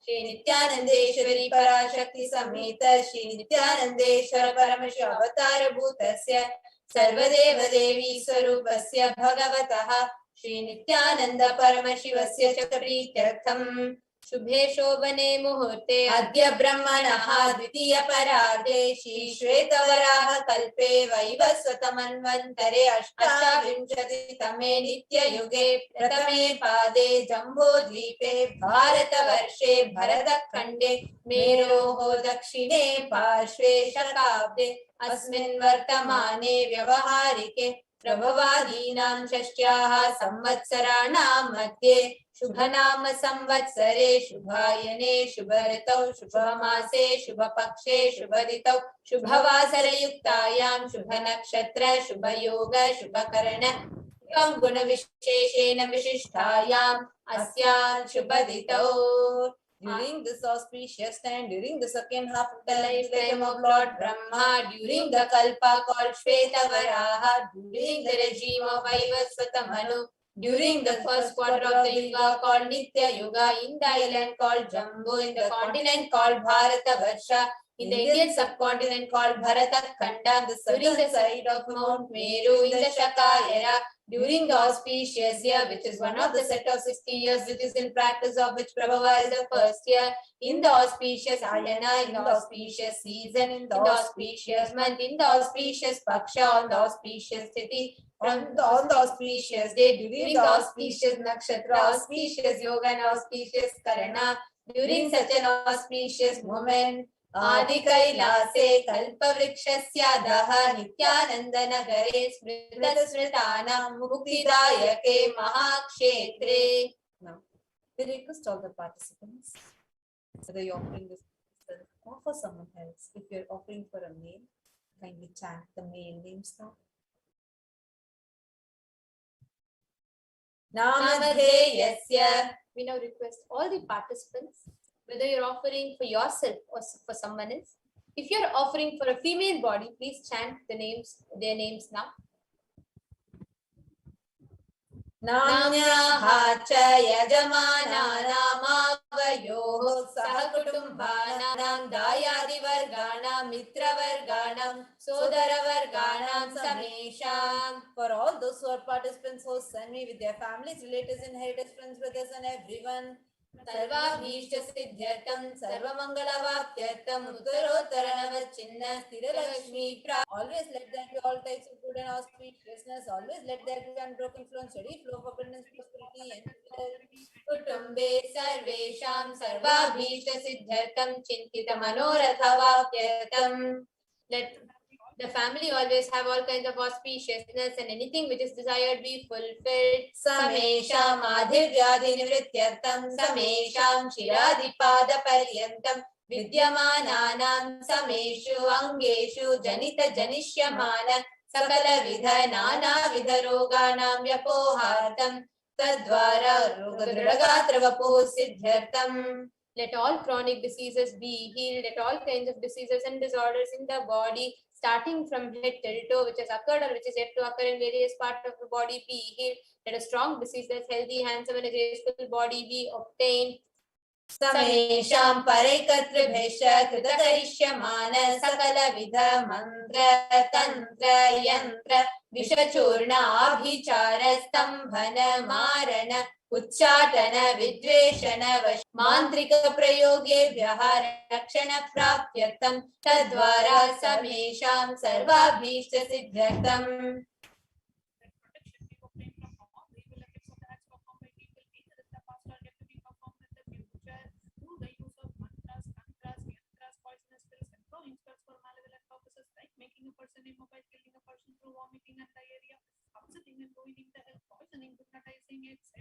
Shri Nithyanandeshwari Parashakti Sameta Shri Nithyanandeshwara Paramashivoham Avatara Bhutasya Sarvadeva Devi Swarupasya Bhagavataha Shri Nithyananda Paramashivasya Chakritatham Shubhe Shobhane Muhurte Adya Brahmanaha Dvitiya Parade Shri Shvetavaraha Kalpe Vaivasvatamanvantare Ashtavimshati Tame Nitya Yuge Pratame Pade Jambo Dvipe Bharata Varshe Bharata Khande Meroho Dakshine Parshve Shakabde Asmin Vartamane Vyavaharike Prabhavadinam Shashyaha Samvatsarana Madhye Shubhanama Samvatsare Shubhayane Shubharitau Shubhamase Shubhapakshe Shubharitau Shubhavasara Yuktayam Shubhanakshatra Shubhayoga Shubhakarana Guna Visheshena Vishishtayam Asya Shubhaditau. During this auspicious time, during the second half of the lifetime of Lord Brahma, during the Kalpa called Shvetavaraha, during the regime of Vaivasvata Manu, during the first quarter of the Yuga called Nitya Yuga, in the island called Jambu, in the continent called Bharata Varsha, in the Indian subcontinent called Bharata Khanda, during the side of Mount Meru, in the Shaka era, during the auspicious year, which is one of the set of 60 years which is in practice of which Prabhava is the first year, in the auspicious Ayana, in the auspicious season, in the auspicious month, in the auspicious Paksha, on the auspicious city, on the auspicious day, during the auspicious Nakshatra, auspicious Yoga and auspicious Karana, during such an auspicious moment, Adi Kailase Kalpavrikshasya Nithyananda Nagare Smrita Smritanam Muktidayake Mahakshetre. Now, we request all the participants, whether you're offering this or for someone else. If you're offering for a male, kindly chant the male names now. Namadheyasya. We now request all the participants, whether you're offering for yourself or for someone else. If you're offering for a female body, please chant their names now. Namnyaha cha yajamana namavayoh sahakutumbhanam dayadivarganam mitravarganam sodaravarganam samesham. For all those who are participants, hosts, and me with their families, relatives, inheritors, friends, brothers, and everyone. Sarvabhishta siddhyartam sarvamangalavaptyartam uttarottaranavachinna sthiralakshmi pra. Always let there be all types of good and auspiciousness. Always let there be unbroken flow and steady flow of abundance, prosperity, and kutumbe sarvesham sarvabhishta siddhyartam chintita manorathavakyartam. Let the family always have all kinds of auspiciousness and anything which is desired be fulfilled. Samesham adhivyadi nivrityartam samesham shiradipada paryantam vidyamananam sameshu angeshu janita janishyamana sakala vidha nana vidha roganam vyapohartam tadvara rogadragatravapo siddhyartam. Let all chronic diseases be healed. Let all kinds of diseases and disorders in the body, starting from head till toe, which has occurred or which is yet to occur in various parts of the body, be healed. Let a strong, diseaseless, healthy, handsome, and a graceful body be obtained. Samesham parekatra kritakarishямana sakala vidha mantra tantra yantra vishachurna abhichara stambhana marana उच्चाटन विद्वेषण मांत्रिक प्रयोगेभ्यः रक्षण प्राप्त्यर्थं तद्वारा समेषां सर्वाभीष्ट सिद्ध्यर्थम्.
Making a person immobile, killing a person through vomiting and diarrhea, upsetting and ruining the health, poisoning, hypnotizing, etc.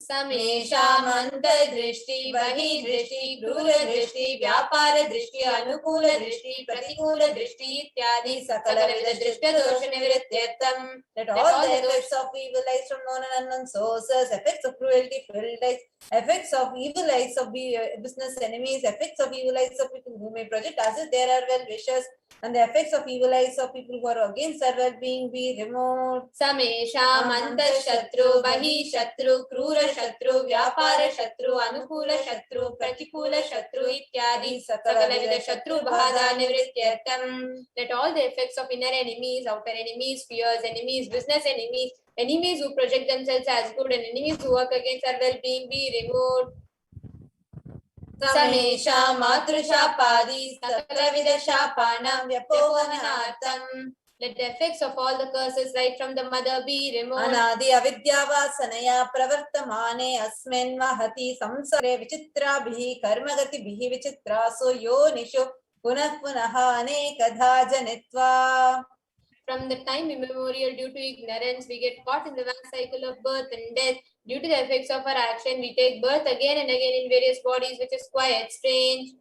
समेषामन्तर्दृष्टि बहिर्दृष्टि क्रूरदृष्टि व्यापारदृष्टि अनुकूलदृष्टि प्रतिकूलदृष्टि इत्यादि सकलविध दृष्टदोषनिवृत्त्यर्थं. Let all the effects of evil eyes from known and unknown sources, effects of cruelty, filled eyes, effects of evil eyes of business enemies, effects of evil eyes of people who may project as if there are well wishers, and the effects of evil eyes of people who are against our well-being be removed. Samesham antashatru bahishatru krura shatru vyapara shatru anukula shatru pratikula shatru ityadi sakalavidha shatru bhada nivrityartam. Let all the effects of inner enemies, outer enemies, fears, enemies, business enemies, enemies who project themselves as good, and enemies who work against our well-being be removed. Samesha matrushapadhi sakalavidha shapanam vyapohanartam. Let the effects of all the curses right from the mother be removed. Anadi avidyavasanaya pravartamane asmin mahati samsare vichitrabhi karmagatibihi vichitraso yonisho punah punaha anekadha janitva. From the time immemorial, due to ignorance, we get caught in the vast cycle of birth and death. Due to the effects of our action, we take birth again and again in various bodies, which is quite strange.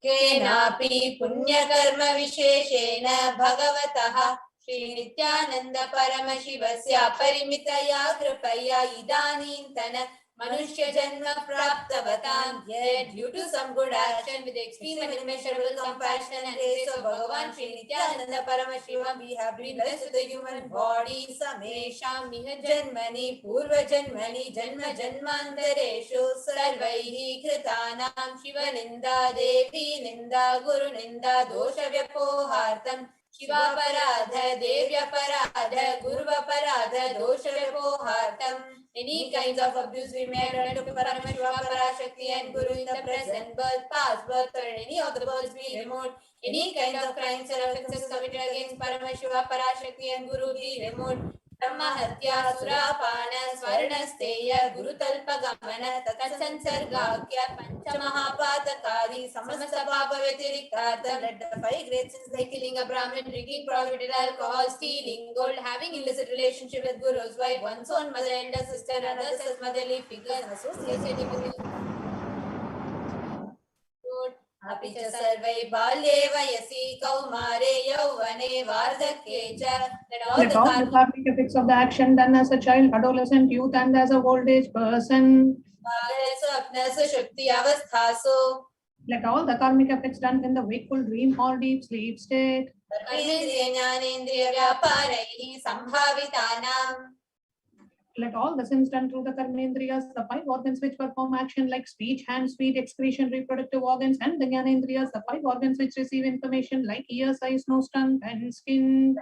Kenapi punya karma visheshena bhagavataha Shri Nithyananda Paramashivasya parimitaya kripaya idanintana Manushya janma praptavatam. Yet due to some good action with extreme and immeasurable compassion and grace of Bhagavan Shri Nithyananda Paramashivam, we have been blessed with a human body. Samesham miha janmani purva janmani janma janmantareshu sarvaihi kritanam shiva ninda devi ninda guru ninda dosha vyapohartam Shiva paradha devya paradha gurva paradha dosha vyapohartam. Any kinds of abuse we may have done to Paramashiva, Parashakti and Guru in the present birth, past birth, or any of the births be removed. Any kind of crimes or offences committed against Paramashiva, Parashakti and Guru be removed. ब्रह्महत्या सुरापान स्वर्णस्तेय गुरुतल्पगमन तत्संसर्गाख्य पंचमहापातकारी समस्त पाप व्यतिरिक्तार्थं let the 5 great sins like killing a Brahmin, drinking prohibited alcohol, stealing gold, having illicit relationship with Guru's wife, one's own mother, elder sister, others as motherly figures, associated with अपि च सर्वै बाल्ये वयसि कौमारे यौवने वार्धक्ये च
Let all the karmic effects of the action done as a child, adolescent, youth, and as a old age person. Let all the karmic effects done in the wakeful dream or deep sleep state. Let all the sins done through the karmendriyas, the 5 organs which perform action like speech, hands, feet, excretion, reproductive organs, and the jnanendriyas, the 5 organs which receive information like ears, eyes, nose, tongue, and skin.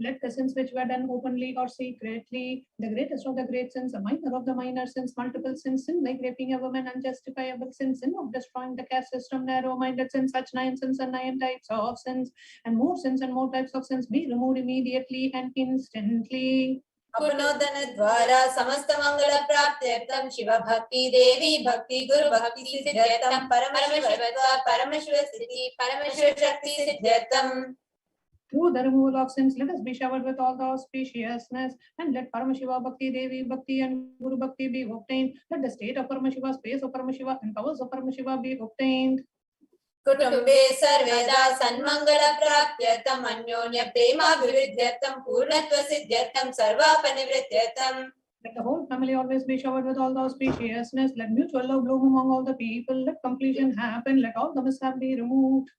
Let the sins which were done openly or secretly, the greatest of the great sins, the minor of the minor sins, multiple sins, sin like raping a woman, unjustifiable sins, sin of destroying the caste system, narrow-minded sins, such 9 sins and 9 types of sins, and more types of sins be removed immediately and instantly.
अपनोदनद्वारा समस्त मंगल प्राप्त्यर्थं शिव भक्ति देवी भक्ति गुरु भक्ति सिद्ध्यर्थं परमशिव स्थिति परमशिव शक्ति सिद्ध्यर्थं.
Through the removal of sins, let us be showered with all the auspiciousness, and let Paramashiva Bhakti, Devi Bhakti, and Guru Bhakti be obtained. Let the state of Paramashiva, space of Paramashiva, and powers of Paramashiva be obtained.
कुटुंबे सर्वेदा सन्मंगल प्राप्त्यर्थं अन्योन्य प्रेमाभिवृद्ध्यर्थं पूर्णत्व सिद्ध्यर्थं सर्वापनिवृत्त्यर्थं.
Let the whole family always be showered with all the auspiciousness. Let mutual love bloom among all the people. Let completion happen. Let all the mishap be removed.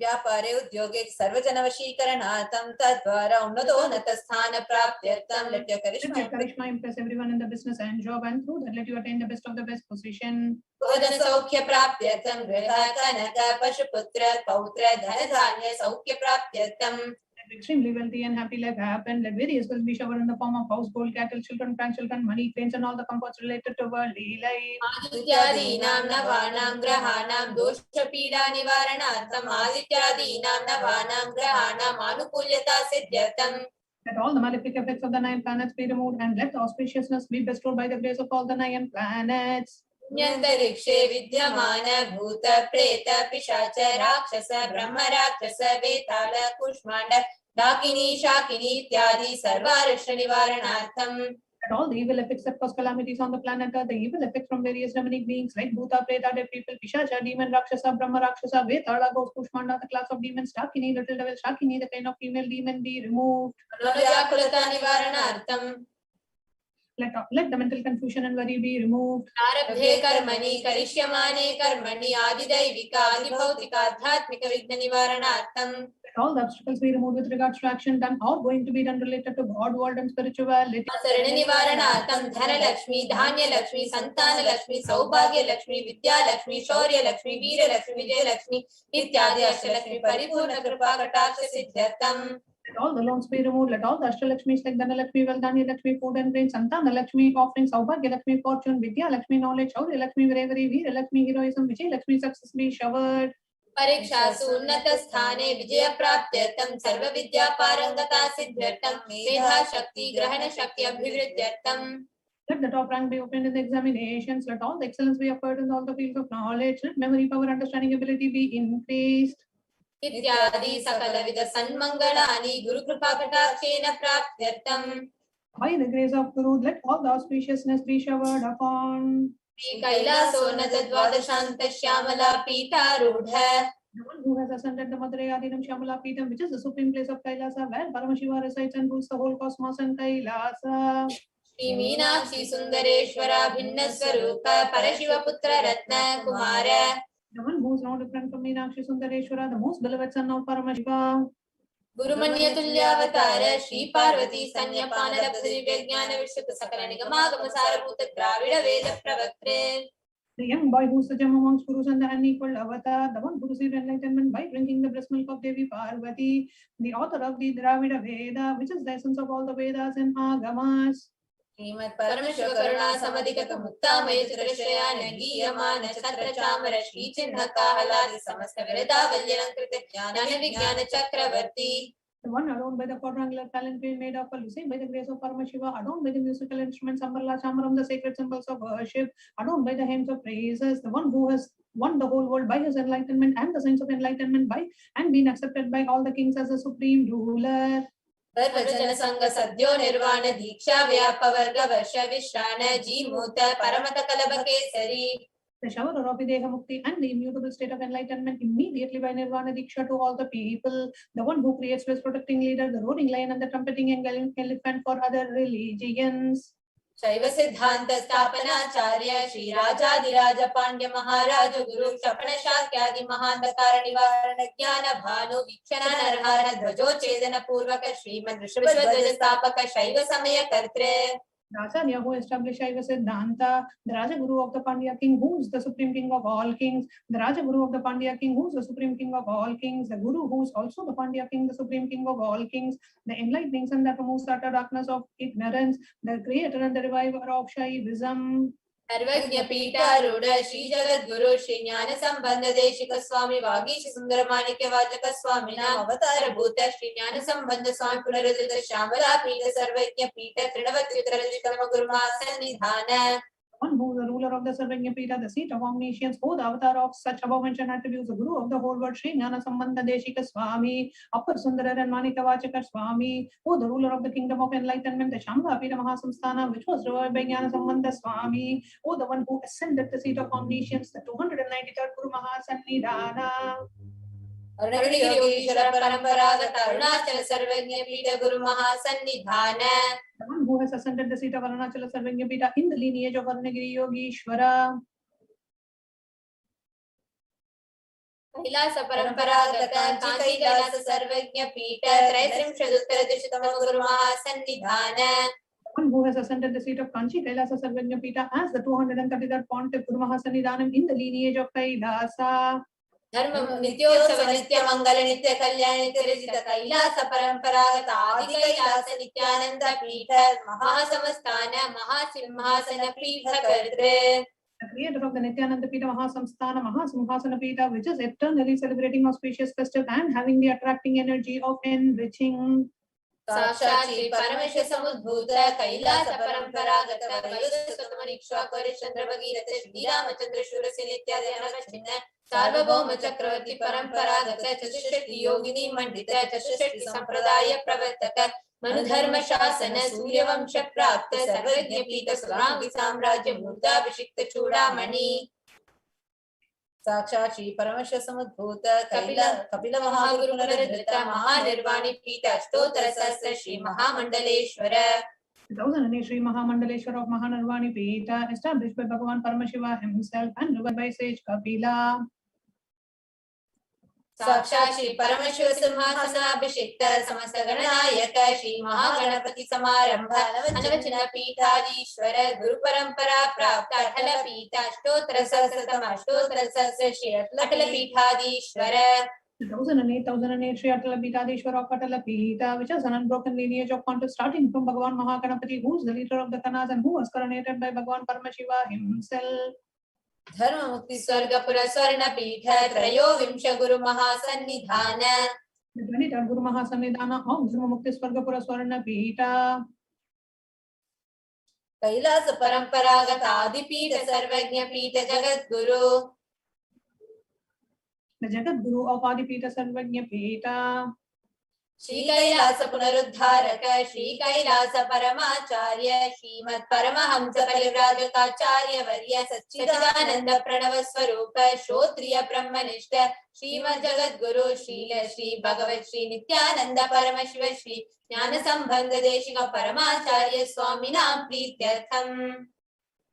व्यापारे उद्योगे सर्वजनवशीकरणार्थं तद्वारा उन्नतोन्नत स्थान प्राप्त्यर्थं. Let your
charisma impress everyone in the business and job, and through that let you attain the best of the best position.
भोजन सौख्य प्राप्त्यर्थं गृह कनक पशुपुत्र पौत्र धन धान्य सौख्य प्राप्त्यर्थं.
Extremely wealthy and happy life happen. Let various wealth be showered in the form of house, gold, cattle, children, grandchildren, money, trains, and all the comforts related to worldly life.
आदित्यादीनां नवानां ग्रहाणां दोषपीडा निवारणार्थं आदित्यादीनां नवानां ग्रहाणां आनुकूल्यता सिद्ध्यर्थं.
Let all the malefic effects of the 9 planets be removed, and let the auspiciousness be bestowed by the grace of all the 9 planets.
न्यन्तरिक्षे विद्यमान भूत प्रेत पिशाच राक्षस ब्रह्म राक्षस वेताल कुष्मांड डाकिनी शाकिनी इत्यादि सर्वारिष्ट निवारणार्थं.
Let all the evil effects that cause calamities on the planet Earth, the evil effects from various demonic beings like Bhuta, Preta, dead people, Pishacha, demon, Rakshasa, Brahma, Rakshasa, Vetala, ghost, Kushmanda, the class of demons, Dakini, little devil, Shakini, the kind of female demon be removed. Let the mental confusion and worry be removed.
आरब्धे कर्मणि करिष्यमाणे कर्मणि आदिदैविक आदिभौतिक आध्यात्मिक विघ्न निवारणार्थं.
Let all the obstacles be removed with regards to action done or going to be done related to God, world, and spirituality.
शरण निवारणार्थं धनलक्ष्मी धान्यलक्ष्मी संतानलक्ष्मी सौभाग्यलक्ष्मी विद्यालक्ष्मी शौर्यलक्ष्मी वीरलक्ष्मी विजयलक्ष्मी इत्यादि अष्टलक्ष्मी परिपूर्ण कृपा कटाक्ष सिद्ध्यर्थं.
Let all the loans be removed. Let all the Ashtalakshmis like Dhanalakshmi, Valdhanilakshmi, food and rain, Santanalakshmi, offerings, Saubhagyalakshmi, fortune, Vidyalakshmi, knowledge, Shaurya-Lakshmi, bravery, Veera-Lakshmi, heroism, Vijay-Lakshmi, success be showered.
परीक्षासु उन्नत स्थाने विजय प्राप्त्यर्थं सर्व विद्या पारंगता सिद्ध्यर्थं मेधा शक्ति ग्रहण शक्ति अभिवृद्ध्यर्थं.
Let the top rank be opened in the examinations. Let all the excellence be offered in all the fields of knowledge. Let memory, power, understanding, ability be increased.
इत्यादि सकलविध सन्मंगलानि Gurukripa कटाक्षेन प्राप्त्यर्थं.
By the grace of Guru, let all the auspiciousness be showered upon.
Shri कैलासोन्नत द्वादशान्त Shyamala पीठारूढ़.
The one who has ascended the Madurai Adinam Shyamala Peetham, which is the supreme place of Kailasa, where Paramashiva resides and rules the whole cosmos and Kailasa.
Shri Meenakshi सुंदरेश्वरा भिन्न स्वरूप परशिव पुत्र रत्न Kumar.
The one who is no different from Meenakshi Sundareshwara, the most beloved son of Paramashiva.
गुरुमन्य तुल्यावतार Shri Parvati स्तन्यपान लब्ध दिव्य ज्ञान विश्रुत सकल निगमागम सारभूत द्राविड वेद प्रवक्त्रे.
The young boy who's the gem amongst gurus and the unequal avatar, the one who received enlightenment by drinking the breast milk of Devi Parvati, the author of the Dravida Veda, which is the essence of all the Vedas and Agamas.
Srimad Paramashiva Karuna Samadhikata Muktamaya Chitrashrayana Giyamana Chatra Chamara Shri Chinna Kahaladi Samasta Virada Valyankrita Jnana Vijnana Chakravarti.
The one adorned by the quadrangular palanquin made of Lucy by the grace of Paramashiva, adorned by the musical instruments Ambarla Chamaram, the sacred symbols of worship, adorned by the hymns of praises, the one who has won the whole world by his enlightenment and the signs of enlightenment by and been accepted by all the kings as the supreme ruler.
Sarvajana Sangha Sadhyo Nirvana Diksha Vyapavarga Varsha Vishrana Jimuta Paramata Kalabakesari.
The shower of Videha Mukti and the immutable state of enlightenment immediately by Nirvana Diksha to all the people, the one who creates the protecting leader, the roaring lion and the trumpeting elephant for other religions.
Shaiva Siddhanta Stapana Charya Shri Rajadiraja Pandya Maharaja Guru Shapana Shakyadi Mahandakara Nivarana Jnana Bhanu Vikshana Narhara Dvajo Chedana Purvaka Srimad Rishabhadvaja Stapaka Shaiva Samaya Kartre.
The Acharya who established Shaiva Siddhanta, the Raja Guru of the Pandya king, who is the supreme king of all kings, the Raja Guru of the Pandya king, who is the supreme king of all kings, the Guru who is also the Pandya king, the supreme king of all kings, the enlightening sun that removes the utter darkness of ignorance, the creator and the reviver of Shaivism.
Sarvajna Pita Ruda Shri Jagat Guru Shri Jnana Sambandha Deshika Swami Vagishi Sundaramanikya Vachaka Swami Nam Avatara Bhuta Shri Jnana Sambandha Swami Punaradita Shambhala Pita Sarvajna Pita Trinavati Uttarajikarma Guru Masanidhana.
One who is the ruler of the Sarvajna Pita, the seat of omniscience, who the avatar of such above mentioned attributes, the Guru of the whole world, Shri Jnana Sambandha Deshika Swami, Appar Sundara and Manika Vachaka Swami, who the ruler of the kingdom of enlightenment, the Shambhala Pita Mahasamsthana, which was revived by Jnana Sambandha Swami, who the one who ascended the seat of omniscience, the 293rd Guru Mahasanidhana.
Arunagiri Yogeshwara Paramparaga Arunachala Sarvajna Pita Guru Mahasannidhana.
The one who has ascended the seat of Arunachala Sarvajna Pita in the lineage of Arunagiri Yogeshwara.
Kailasa Paramparagata Kanchi Kailasa Sarvajna Pita Traisrimshaduttara Dishatama Guru Mahasannidhana.
One who has ascended the seat of Kanchi Kailasa Sarvajna Pita as the 233rd Pontiff Guru Mahasannidhanam in the lineage of Kailasa.
Dharma Nityosava Nitya Mangala Nitya Kalyana Nitya Rajita Kailasa Paramparaga Adi Kailasa Nityananda Pita Mahasamastana Mahasimhasana Pita Kartre.
The creator of the Nithyananda Pita Mahasamsthana Mahasimhasana Pita, which is eternally celebrating auspicious festive and having the attracting energy of enriching.
Sakshat Paramashiva Samudbhuta Kailasa Paramparagata Vayuda Swatamaniksha Karishchandra Bhagirata Shri Ramachandra Shurasi Nityadhyana Chinna Sarvabhauma Chakravarti Paramparagata Chatushshati Yogini Mandita Chatushshati Sampradaya Pravartaka Manudharma Shasana Suryavamsha Prapta Sarvajna Pita Surangi Samrajya Murta Vishikta Chudamani. Sakshat Shri Paramashiva Samudbhuta Kapila Mahaguru Punaradhrita Mahanirvani Pita Ashtotara Sahasra Shri Mahamandaleshwara.
2008 Sri Mahamandaleshwara of Mahanirvani Pita, established by Bhagavan Paramashiva himself and ruled by sage Kapila.
Sakshat Shri Paramashiva Simhasana Abhishekta Samasta Gananayaka Shri Mahaganapati Samarambha Anavachana Pitadishwara Guru Parampara Prapta Athala Pita Ashtotara Sahasratama Ashtotara Sahasra Shri Athala Pitadishwara.
2008 Sri Atala Pitadishwara of Atala Pita, which has an unbroken lineage of pontiffs starting from Bhagavan Mahaganapati, who is the leader of the Kanas and who was coronated by Bhagavan Paramashiva himself.
Dharma Mukti Swargapura Swarna Pita Trayo Vimsha Guru Mahasannidhana.
The 23rd Guru Mahasannidhana of Dharma Mukti Swargapura Swarna Pita.
Kailasa Paramparagata Adipita Sarvajna Pita Jagat Guru.
The Jagat Guru of Adipita Sarvajna Pita.
Shri Kailasa Punaruddharaka Shri Kailasa Paramacharya Shrimad Paramahamsa Parivrajaka Varya Satchidananda Pranava Swarupa Shotriya Brahmanishta Shrimad Jagat Guru Srila Shri Bhagavat Shri Nithyananda Paramashiva Shri Jnana Sambandha Deshika Paramacharya Swami Nam Prityartham.